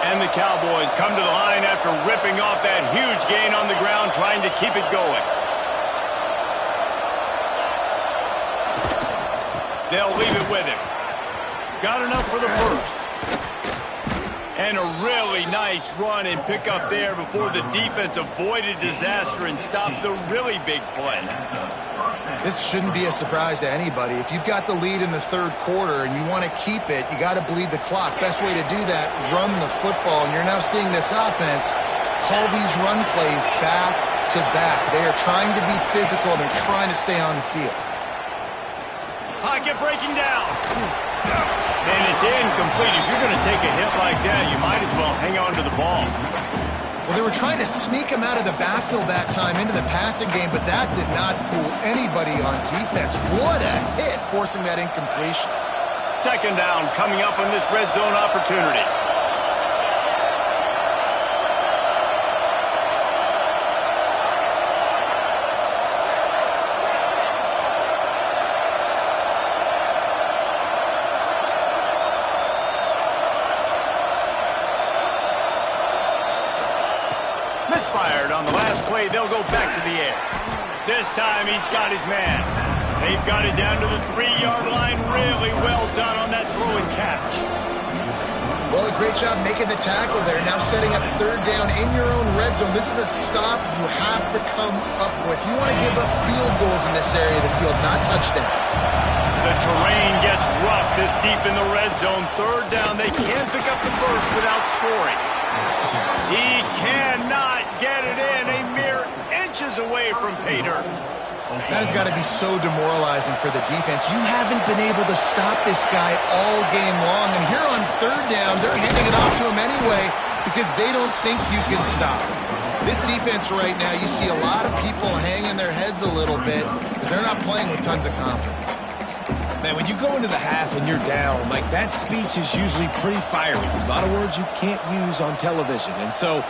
And the Cowboys come to the line after ripping off that huge gain on the ground, trying to keep it going. They'll leave it with him. Got enough for the first. And a really nice run and pick up there before the defense avoided disaster and stopped the really big play. This shouldn't be a surprise to anybody. If you've got the lead in the third quarter and you want to keep it, you got to bleed the clock. Best way to do that, run the football. And you're now seeing this offense call these run plays back to back. They are trying to be physical. They're trying to stay on the field. Pocket breaking down. And it's incomplete. If you're going to take a hit like that, you might as well hang on to the ball. Well, they were trying to sneak him out of the backfield that time into the passing game, but that did not fool anybody on defense. What a hit, forcing that incompletion. Second down coming up on this red zone opportunity. Misfired on the last play. They'll go back to the air. This time he's got his man. They've got it down to the 3-yard line. Really well done on that throw and catch. Well, a great job making the tackle there. Now setting up third down in your own red zone. This is a stop you have to come up with. You want to give up field goals in this area of the field, not touchdowns. The terrain gets rough this deep in the red zone. Third down, they can't pick up the first without scoring. He cannot get it in. A mere inches away from pay dirt. That has got to be so demoralizing for the defense. You haven't been able to stop this guy all game long. And here on third down, they're handing it off to him anyway because they don't think you can stop him. This defense right now, you see a lot of people hanging their heads a little bit because they're not playing with tons of confidence. Man, when you go into the half and you're down, like that speech is usually pretty fiery. A lot of words you can't use on television. And so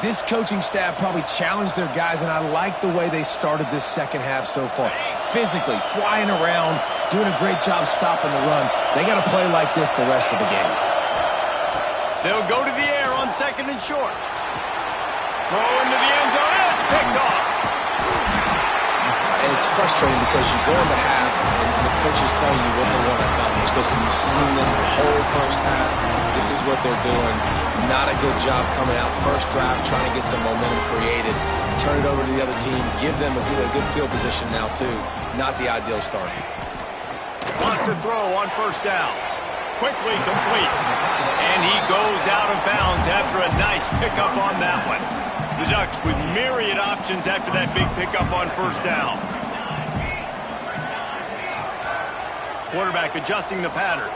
this coaching staff probably challenged their guys, and I like the way they started this second half so far. Physically, flying around, doing a great job stopping the run. They got to play like this the rest of the game. They'll go to the air on second and short. Throw into the end zone, and it's picked off. And it's frustrating because you go into half and the coaches tell you what they want to accomplish. Listen, you've seen this the whole first half. This is what they're doing. Not a good job coming out first drive, trying to get some momentum created. Turn it over to the other team. Give them a good field position now, too. Not the ideal start. Wants to throw on first down. Quickly complete. And he goes out of bounds after a nice pickup on that one. The Ducks with myriad options after that big pickup on first down. Quarterback adjusting the pattern.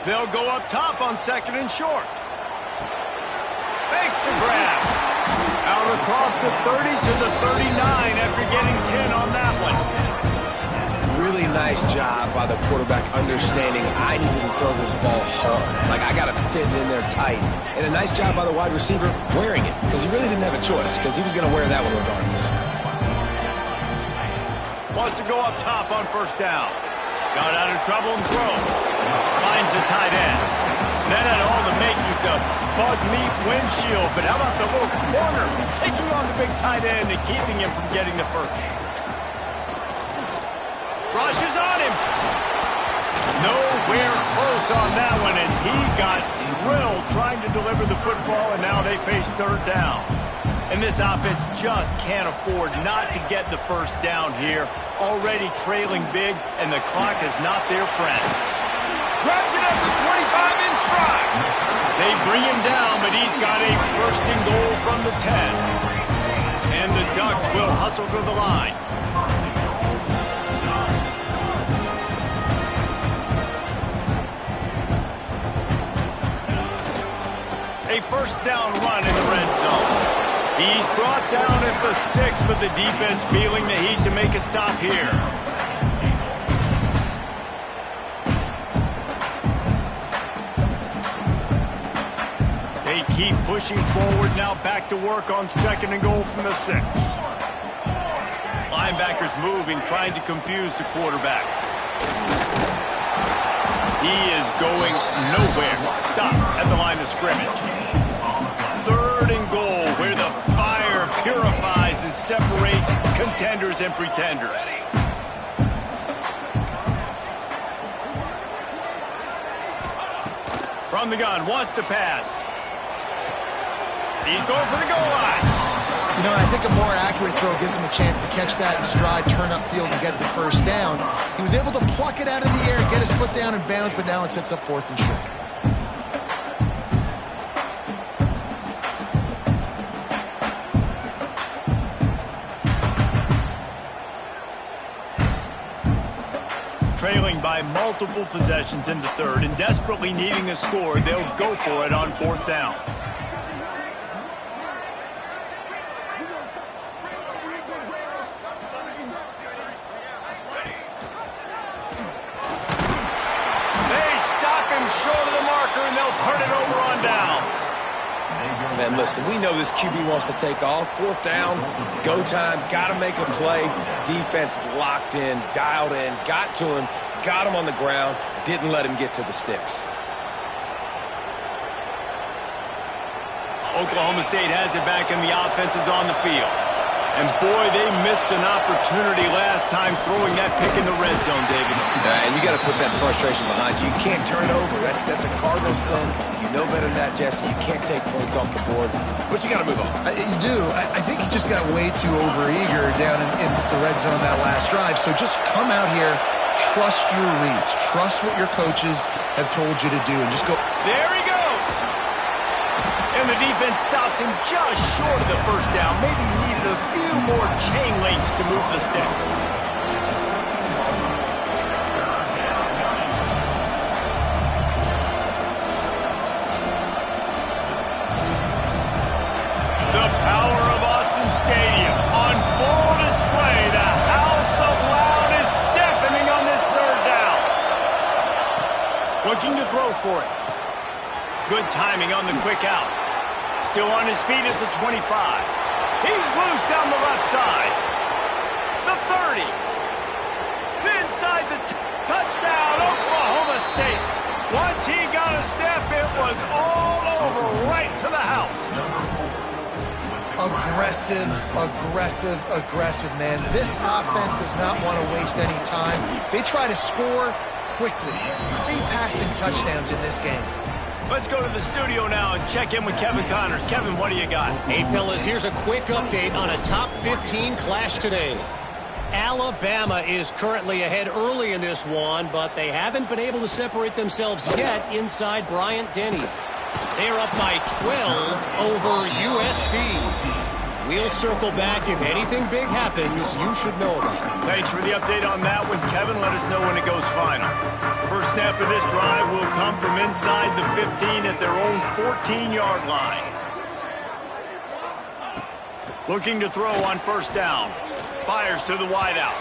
They'll go up top on second and short. Makes the grab. Out across the 30 to the 39 after getting 10 on that one. Really nice job by the quarterback understanding I needed to throw this ball hard. Like, I got to fit it in there tight. And a nice job by the wide receiver wearing it because he really didn't have a choice because he was going to wear that one regardless. Wants to go up top on first down. Got out of trouble and throws. Finds the tight end. That had all the makings of Bud Meat windshield, but how about the little corner taking on the big tight end and keeping him from getting the first? Rushes on him. Nowhere close on that one as he got drilled trying to deliver the football, and now they face third down. And this offense just can't afford not to get the first down here. Already trailing big, and the clock is not their friend. Grabs it at the 25 in stride. They bring him down, but he's got a first and goal from the 10. And the Ducks will hustle to the line. A first down run in the red zone. He's brought down at the 6, but the defense feeling the heat to make a stop here. They keep pushing forward, now back to work on second and goal from the 6. Linebackers moving, trying to confuse the quarterback. He is going nowhere. Stop at the line of scrimmage. Third and goal, where the fire purifies and separates contenders and pretenders. From the gun, wants to pass. He's going for the goal line. You know, I think a more accurate throw gives him a chance to catch that in stride, turn upfield, and get the first down. He was able to pluck it out of the air, get his foot down and bounce, but now it sets up fourth and short. Trailing by multiple possessions in the third and desperately needing a score, they'll go for it on fourth down. They stop him short of the marker, and they'll turn it over on downs. Man, listen, we know this QB wants to take off. Fourth down, go time, got to make a play. Defense locked in, dialed in, got to him, got him on the ground, didn't let him get to the sticks. Oklahoma State has it back, and the offense is on the field. And, boy, they missed an opportunity last time throwing that pick in the red zone, David. And you got to put that frustration behind you. You can't turn it over. That's a cardinal sin. You know better than that, Jesse. You can't take points off the board. But you got to move on. You do. I think he just got way too overeager down in the red zone that last drive. So just come out here, trust your reads. Trust what your coaches have told you to do, and just go. There he goes. And the defense stops him just short of the first down. Maybe needed a few more chain links to move the sticks. The power of Autzen Stadium on full display. The house of loud is deafening on this third down. Looking to throw for it. Good timing on the quick out. Still on his feet at the 25. He's loose down the left side. The 30. Inside the touchdown, Oklahoma State. Once he got a step, it was all over, right to the house. Aggressive, aggressive, aggressive, man. This offense does not want to waste any time. They try to score quickly. 3 passing touchdowns in this game. Let's go to the studio now and check in with Kevin Connors. Kevin, what do you got? Hey, fellas, here's a quick update on a top 15 clash today. Alabama is currently ahead early in this one, but they haven't been able to separate themselves yet inside Bryant-Denny. They're up by 12 over USC. We'll circle back. If anything big happens, you should know about it. Thanks for the update on that one, Kevin. Let us know when it goes final. First snap of this drive will come from inside the 15 at their own 14-yard line. Looking to throw on first down. Fires to the wideout.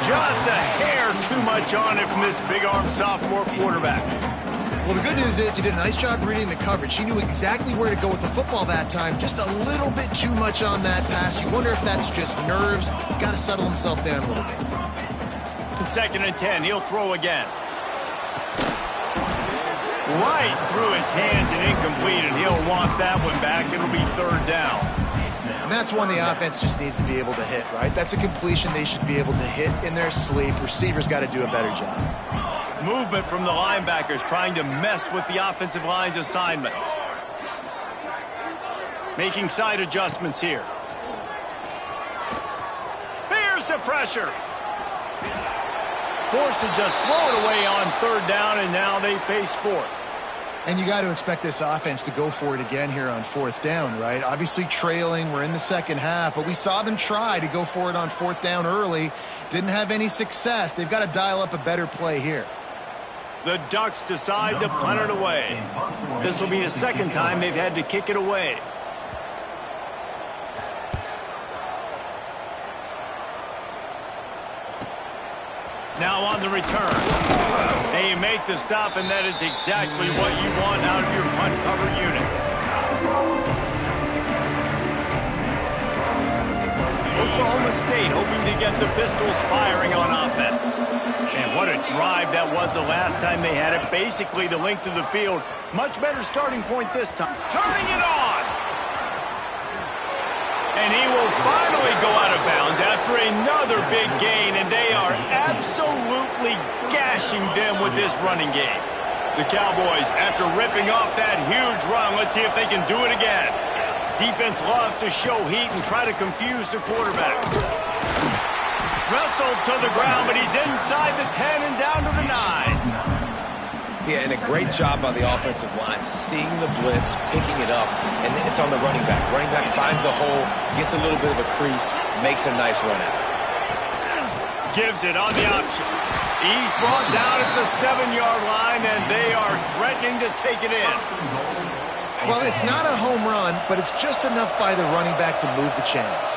Just a hair too much on it from this big-armed sophomore quarterback. Well, the good news is he did a nice job reading the coverage. He knew exactly where to go with the football that time. Just a little bit too much on that pass. You wonder if that's just nerves. He's got to settle himself down a little bit. Second and 10, he'll throw again. Right through his hands and incomplete, and he'll want that one back. It'll be third down. And that's one the offense just needs to be able to hit, right? That's a completion they should be able to hit in their sleep. Receivers got to do a better job. Movement from the linebackers trying to mess with the offensive line's assignments. Making side adjustments here. Here's the pressure. Forced to just throw it away on third down, and now they face fourth. And you got to expect this offense to go for it again here on fourth down, right? Obviously trailing, we're in the second half, but we saw them try to go for it on fourth down early. Didn't have any success. They've got to dial up a better play here. The Ducks decide to punt it away. This will be the second time they've had to kick it away. Now on the return. They make the stop, and that is exactly what you want out of your punt cover unit. Oklahoma State hoping to get the Pistols firing on offense. And what a drive that was the last time they had it. Basically the length of the field. Much better starting point this time. Turning it on! And he will finally go out of bounds after another big gain, and they are absolutely gashing them with this running game. The Cowboys, after ripping off that huge run, let's see if they can do it again. Defense loves to show heat and try to confuse the quarterback. Wrestled to the ground, but he's inside the 10 and down to the 9. Yeah, and a great job by the offensive line, seeing the blitz, picking it up, and then it's on the running back. Running back finds the hole, gets a little bit of a crease, makes a nice run at it. Gives it on the option. He's brought down at the 7-yard line, and they are threatening to take it in. Well, it's not a home run, but it's just enough by the running back to move the chains.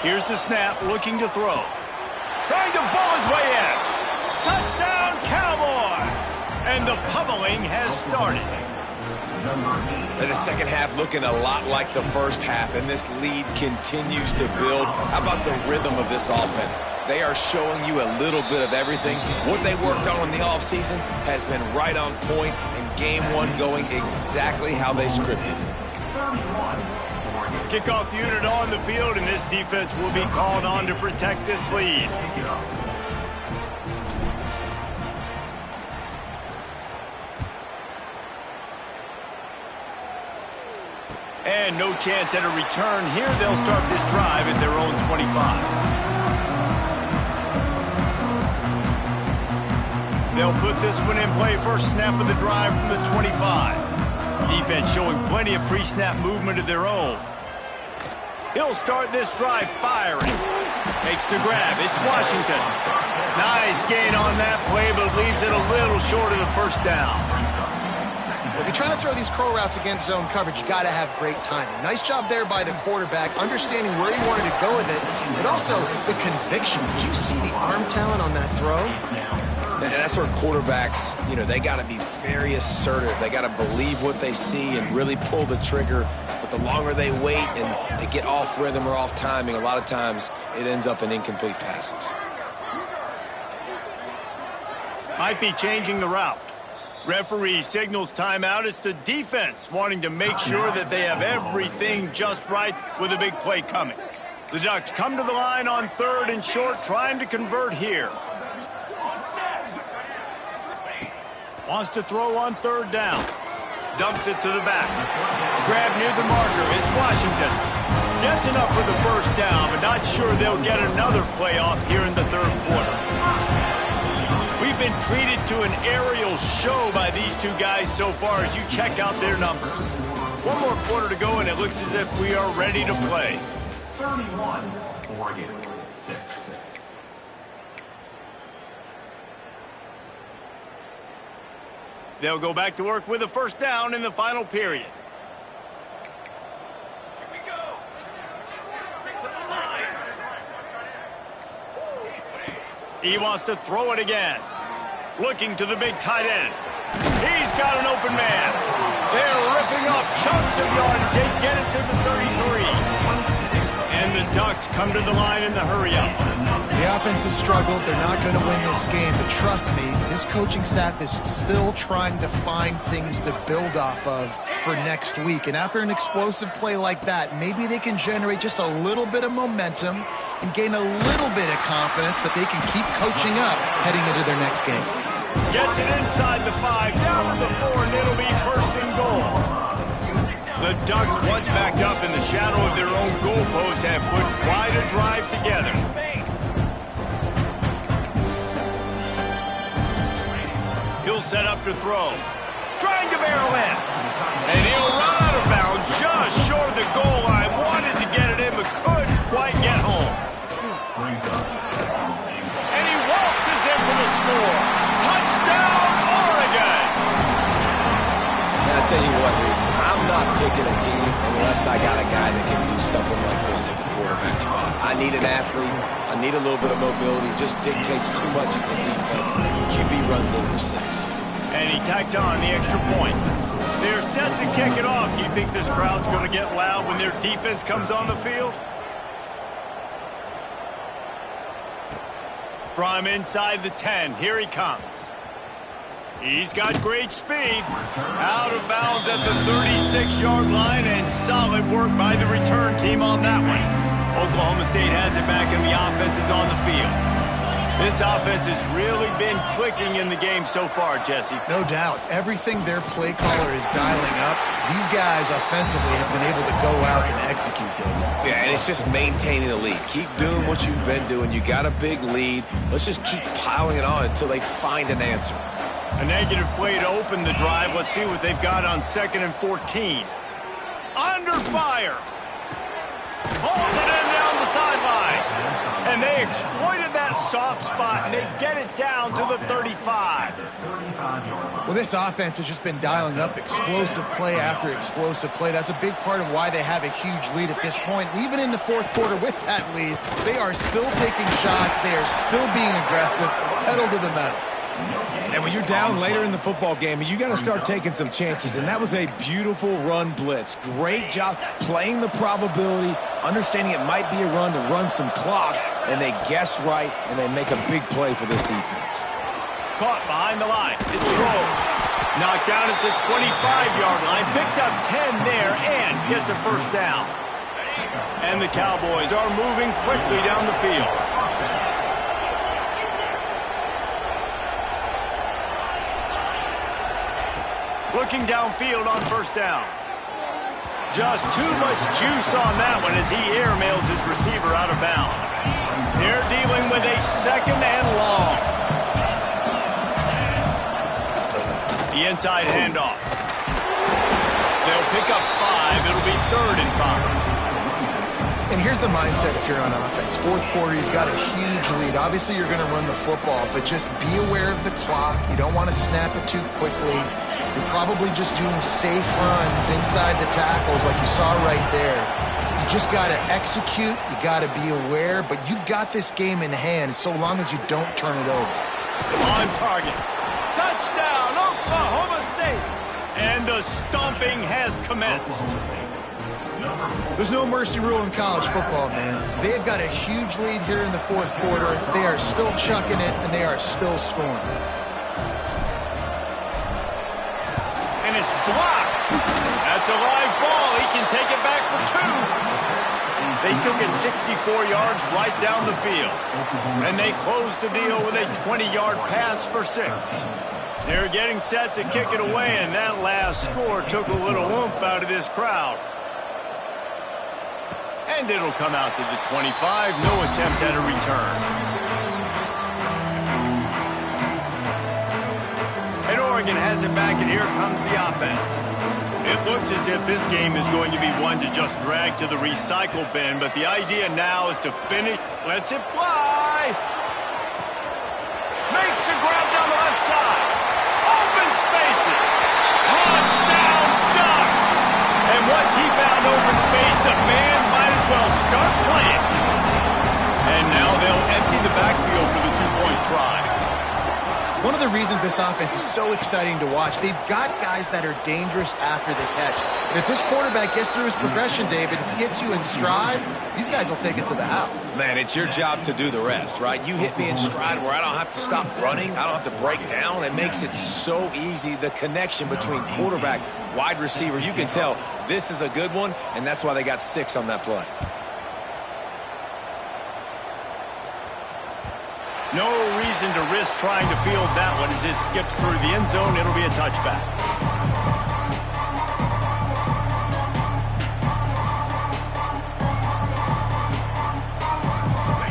Here's the snap, looking to throw. Trying to ball his way in. Touchdown, Cowboys! And the pummeling has started. And the second half looking a lot like the first half, and this lead continues to build. How about the rhythm of this offense? They are showing you a little bit of everything. What they worked on in the offseason has been right on point, and game one going exactly how they scripted it. Kickoff unit on the field, and this defense will be called on to protect this lead. And no chance at a return here. They'll start this drive at their own 25. They'll put this one in play. First snap of the drive from the 25. Defense showing plenty of pre-snap movement of their own. He'll start this drive firing. Takes the grab. It's Washington. Nice gain on that play, but leaves it a little short of the first down. If you're trying to throw these crow routes against zone coverage, you got to have great timing. Nice job there by the quarterback, understanding where he wanted to go with it, but also the conviction. Did you see the arm talent on that throw? And that's where quarterbacks, they got to be very assertive. They got to believe what they see and really pull the trigger. But the longer they wait and they get off rhythm or off timing, a lot of times it ends up in incomplete passes. Might be changing the route. Referee signals timeout. It's the defense wanting to make sure that they have everything just right with a big play coming. The Ducks come to the line on 3rd and short, trying to convert here. Wants to throw on 3rd down. Dumps it to the back. Grab near the marker. It's Washington. Gets enough for the first down, but not sure they'll get another playoff here in the 3rd quarter. We've been treated to an aerial show by these two guys so far as you check out their numbers. One more quarter to go, and it looks as if we are ready to play. 31, Oregon, 6. They'll go back to work with a first down in the final period. He wants to throw it again. Looking to the big tight end. He's got an open man. They're ripping off chunks of yardage. They get it to the 33. And the Ducks come to the line in the hurry-up. The offense has struggled. They're not going to win this game. But trust me, this coaching staff is still trying to find things to build off of for next week. And after an explosive play like that, maybe they can generate just a little bit of momentum and gain a little bit of confidence that they can keep coaching up heading into their next game. Gets it inside the 5, down to the 4, and it'll be 1st and goal. The Ducks, once backed up in the shadow of their own goalpost, have put quite a drive together. He'll set up to throw. Trying to barrel in. And he'll run out of bounds just short of the goal line. Wanted to get it in, but couldn't quite get home. And he waltzes in for the score. Touchdown, Oregon! And I'll tell you what, Reese, I'm not picking a team unless I got a guy that can do something like this at the quarterback spot. I need an athlete. I need a little bit of mobility. It just dictates too much to the defense. QB runs in for 6. And he tacks on the extra point. They're set to kick it off. Do you think this crowd's going to get loud when their defense comes on the field? From inside the 10, here he comes. He's got great speed. Out of bounds at the 36-yard line, and solid work by the return team on that one. Oklahoma State has it back, and the offense is on the field. This offense has really been clicking in the game so far, Jesse. No doubt. Everything their play caller is dialing up, these guys offensively have been able to go out and execute them. Yeah, and it's just maintaining the lead. Keep doing what you've been doing. You got a big lead. Let's just keep piling it on until they find an answer. A negative play to open the drive. Let's see what they've got on 2nd and 14. Under fire. Pulls it in down the sideline. And they exploited that soft spot, and they get it down to the 35. Well, this offense has just been dialing up explosive play after explosive play. That's a big part of why they have a huge lead at this point. And even in the fourth quarter with that lead, they are still taking shots. They are still being aggressive, pedal to the metal. And when you're down later in the football game, you got to start taking some chances. And that was a beautiful run blitz. Great job playing the probability, understanding it might be a run to run some clock, and they guess right, and they make a big play for this defense. Caught behind the line. It's Grove. Knocked down at the 25-yard line. Picked up 10 there and gets a first down. And the Cowboys are moving quickly down the field. Looking downfield on first down. Just too much juice on that one as he airmails his receiver out of bounds. They're dealing with a second and long. The inside handoff. They'll pick up 5. It'll be 3rd and 5. And here's the mindset if you're on offense. Fourth quarter, you've got a huge lead. Obviously, you're going to run the football, but just be aware of the clock. You don't want to snap it too quickly. You're probably just doing safe runs inside the tackles like you saw right there. You just got to execute. You got to be aware, but you've got this game in hand so long as you don't turn it over. On target. Touchdown, Oklahoma State. And the stomping has commenced. There's no mercy rule in college football, man. They've got a huge lead here in the fourth quarter. They are still chucking it, and they are still scoring. And it's blocked. That's a live ball. He can take it back for 2. They took it 64 yards right down the field. And they closed the deal with a 20-yard pass for 6. They're getting set to kick it away, and that last score took a little oomph out of this crowd. And it'll come out to the 25. No attempt at a return. And Oregon has it back, and here comes the offense. It looks as if this game is going to be one to just drag to the recycle bin, but the idea now is to finish. Lets it fly. Makes the grab down the left side. Open spaces. Touchdown Ducks. And once he found open space, the band might as well start playing. And now they'll empty the backfield for the 2-point try. One of the reasons this offense is so exciting to watch, they've got guys that are dangerous after the catch. And if this quarterback gets through his progression, David, he hits you in stride, these guys will take it to the house. Man, it's your job to do the rest, right? You hit me in stride where I don't have to stop running. I don't have to break down. It makes it so easy. The connection between quarterback, wide receiver, you can tell this is a good one, and that's why they got 6 on that play. No reason to risk trying to field that one as it skips through the end zone. It'll be a touchback.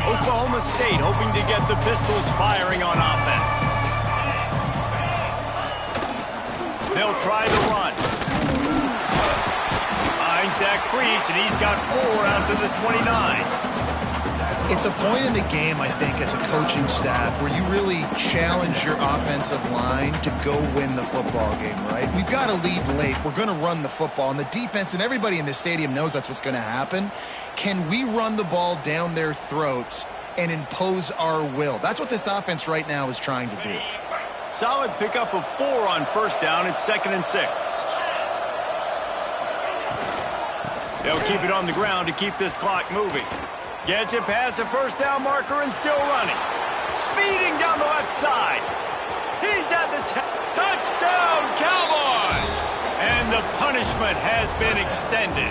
Oklahoma State hoping to get the Pistols firing on offense. They'll try to run. Finds that crease, and he's got 4 out to the 29. It's a point in the game, I think, as a coaching staff where you really challenge your offensive line to go win the football game, right? We've got to lead late. We're going to run the football. And the defense and everybody in the stadium knows that's what's going to happen. Can we run the ball down their throats and impose our will? That's what this offense right now is trying to do. Solid pickup of 4 on first down. It's 2nd and 6. They'll keep it on the ground to keep this clock moving. Gets it past the first down marker and still running. Speeding down the left side. He's at the touchdown, Cowboys! And the punishment has been extended.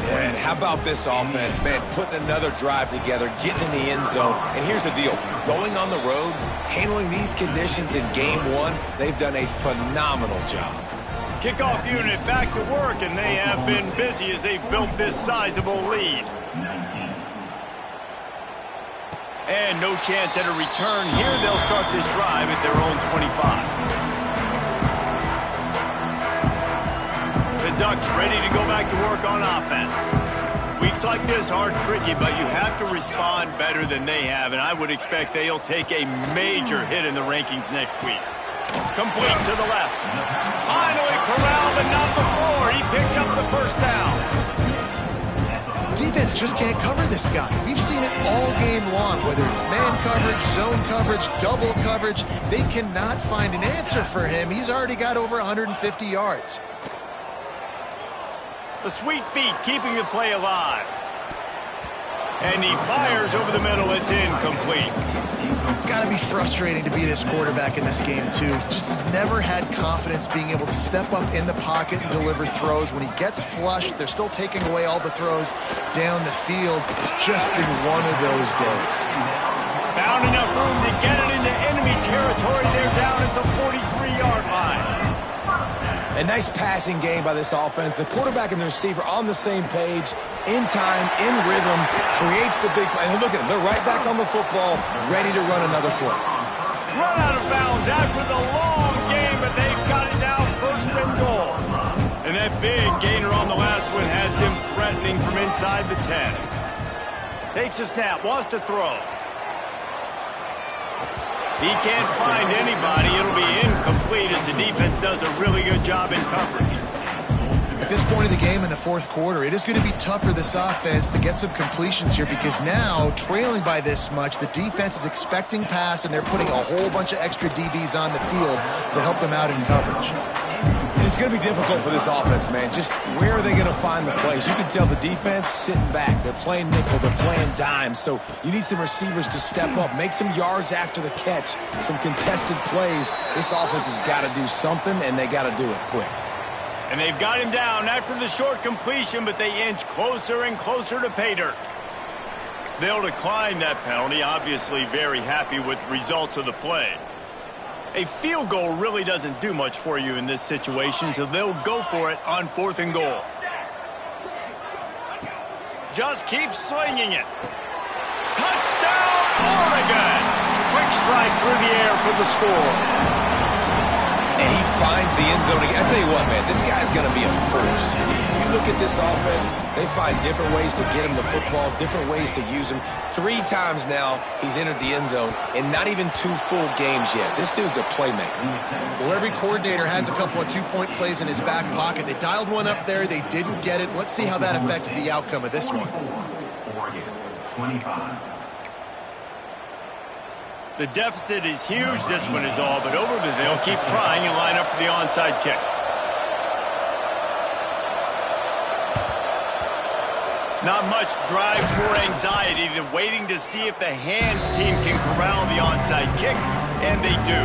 Yeah, and how about this offense, man? Putting another drive together, getting in the end zone. And here's the deal. Going on the road, handling these conditions in game 1, they've done a phenomenal job. Kickoff unit back to work, and they have been busy as they've built this sizable lead. And no chance at a return here. They'll start this drive at their own 25. The Ducks ready to go back to work on offense. Weeks like this are tricky, but you have to respond better than they have, and I would expect they'll take a major hit in the rankings next week. Complete to the left. Finally corralled, but not before. He picks up the first down. Defense just can't cover this guy. We've seen it all game long, whether it's man coverage, zone coverage, double coverage. They cannot find an answer for him. He's already got over 150 yards. The sweet feet keeping the play alive. And he fires over the middle. It's incomplete. It's got to be frustrating to be this quarterback in this game, too. He just has never had confidence being able to step up in the pocket and deliver throws. When he gets flushed, they're still taking away all the throws down the field. It's just been one of those days. Found enough room to get it into enemy territory. They're down at the 43-yard line. A nice passing game by this offense. The quarterback and the receiver on the same page, in time, in rhythm, creates the big play. And look at them. They're right back on the football, ready to run another play. Run out of bounds after the long game, but they've got it now first and goal. And that big gainer on the last one has him threatening from inside the 10. Takes a snap, wants to throw. He can't find anybody. It'll be incomplete as the defense does a really good job in coverage. At this point in the game in the fourth quarter, it is going to be tough for this offense to get some completions here because now, trailing by this much, the defense is expecting pass and they're putting a whole bunch of extra DBs on the field to help them out in coverage. And it's going to be difficult for this offense, man. Just where are they going to find the plays? You can tell the defense sitting back. They're playing nickel. They're playing dime. So you need some receivers to step up, make some yards after the catch, some contested plays. This offense has got to do something, and they got to do it quick. And they've got him down after the short completion, but they inch closer and closer to pay dirt. They'll decline that penalty, obviously very happy with the results of the play. A field goal really doesn't do much for you in this situation, so they'll go for it on 4th and goal. Just keep slinging it. Touchdown, Oregon! Quick strike through the air for the score. And he finds the end zone again. I tell you what, man, this guy's going to be a force. You look at this offense, they find different ways to get him the football, different ways to use him. 3 times now he's entered the end zone, and not even 2 full games yet. This dude's a playmaker. Well, every coordinator has a couple of 2-point plays in his back pocket. They dialed one up there. They didn't get it. Let's see how that affects the outcome of this one. Oregon, 25. The deficit is huge. This one is all but over, but they'll keep trying and line up for the onside kick. Not much drives more anxiety than waiting to see if the hands team can corral the onside kick, and they do.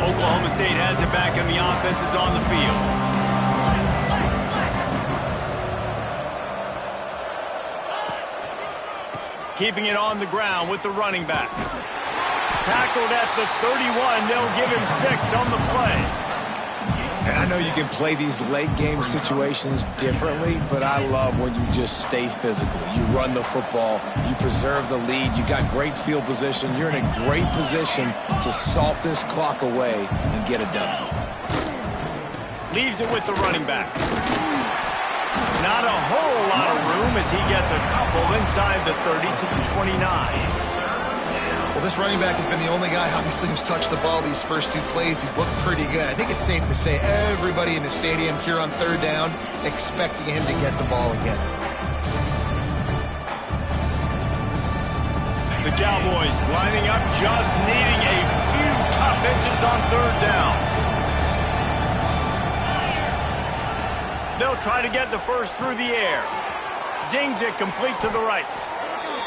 Oklahoma State has it back, and the offense is on the field. Keeping it on the ground with the running back. Tackled at the 31. They'll give him 6 on the play. And I know you can play these late game situations differently, but I love when you just stay physical. You run the football, you preserve the lead, you got great field position. You're in a great position to salt this clock away and get a W. Leaves it with the running back. Not a whole lot of room as he gets a couple inside the 30 to the 29. Well, this running back has been the only guy, obviously, who's touched the ball these first 2 plays. He's looked pretty good. I think it's safe to say everybody in the stadium here on 3rd down expecting him to get the ball again. The Cowboys lining up, just needing a few tough inches on 3rd down. They'll try to get the first through the air. Zings it complete to the right.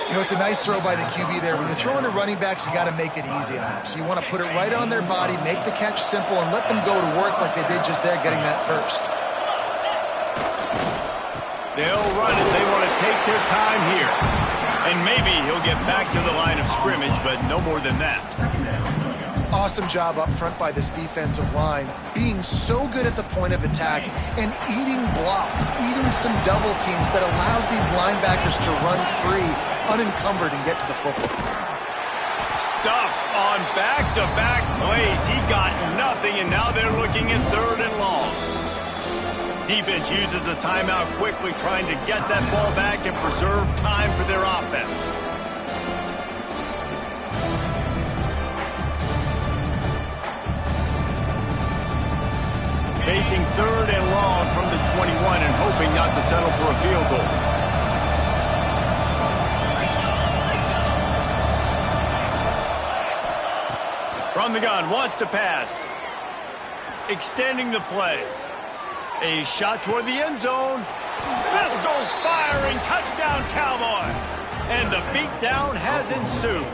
You know, it's a nice throw by the QB there. When you're throwing to running backs, you got to make it easy on them. So you want to put it right on their body, make the catch simple, and let them go to work like they did just there, getting that first. They'll run it. They want to take their time here. And maybe he'll get back to the line of scrimmage, but no more than that. Awesome job up front by this defensive line, being so good at the point of attack and eating blocks, eating some double teams that allows these linebackers to run free, unencumbered, and get to the football. Stuffed on back-to-back plays. He got nothing, and now they're looking at 3rd and long. Defense uses a timeout quickly, trying to get that ball back and preserve time for their offense. Facing 3rd and long from the 21 and hoping not to settle for a field goal. From the gun, wants to pass. Extending the play. A shot toward the end zone. Pistols firing. Touchdown, Cowboys. And the beatdown has ensued.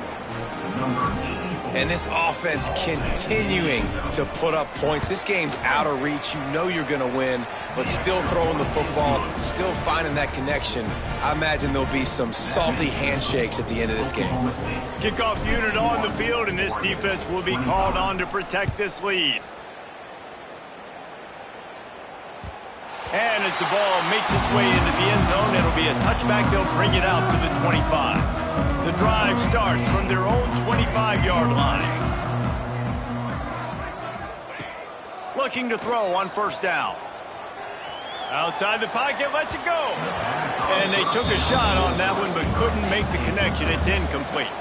And this offense continuing to put up points. This game's out of reach. You know you're going to win, but still throwing the football, still finding that connection. I imagine there'll be some salty handshakes at the end of this game. Kickoff unit on the field, and this defense will be called on to protect this lead. And as the ball makes its way into the end zone, it'll be a touchback. They'll bring it out to the 25. The drive starts from their own 25-yard line. Looking to throw on 1st down. Outside the pocket, lets it go. And they took a shot on that one, but couldn't make the connection. It's incomplete.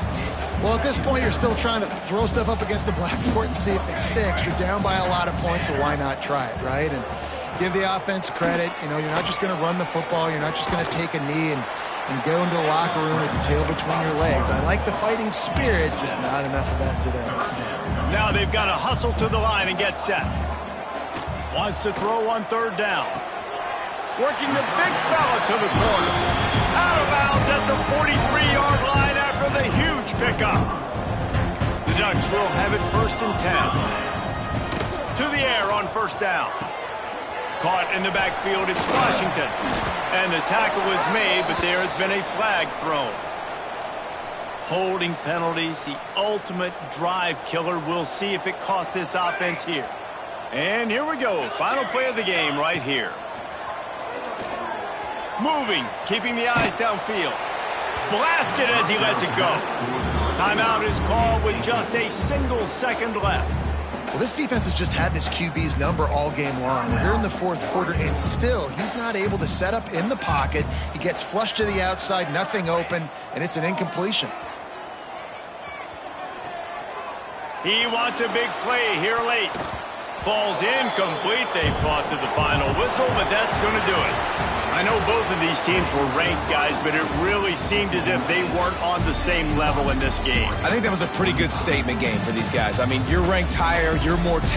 Well, at this point, you're still trying to throw stuff up against the blackboard and see if it sticks. You're down by a lot of points, so why not try it, right? And give the offense credit. You know, you're not just going to run the football. You're not just going to take a knee and go into the locker room with your tail between your legs. I like the fighting spirit, just not enough of that today. Now they've got to hustle to the line and get set. Wants to throw on 3rd down. Working the big fella to the corner. Out of bounds at the 43-yard line after the huge pickup. The Ducks will have it 1st and 10. To the air on 1st down. Caught in the backfield, it's Washington. And the tackle is made, but there has been a flag thrown. Holding penalties, the ultimate drive killer. We'll see if it costs this offense here. And here we go, final play of the game right here. Moving, keeping the eyes downfield. Blasted as he lets it go. Timeout is called with just a single second left. Well, this defense has just had this QB's number all game long. We're here in the 4th quarter, and still, he's not able to set up in the pocket. He gets flushed to the outside, nothing open, and it's an incompletion. He wants a big play here late. Falls incomplete. They fought to the final whistle, but that's going to do it. I know both of these teams were ranked, guys, but it really seemed as if they weren't on the same level in this game. I think that was a pretty good statement game for these guys. I mean, you're ranked higher, you're more talented.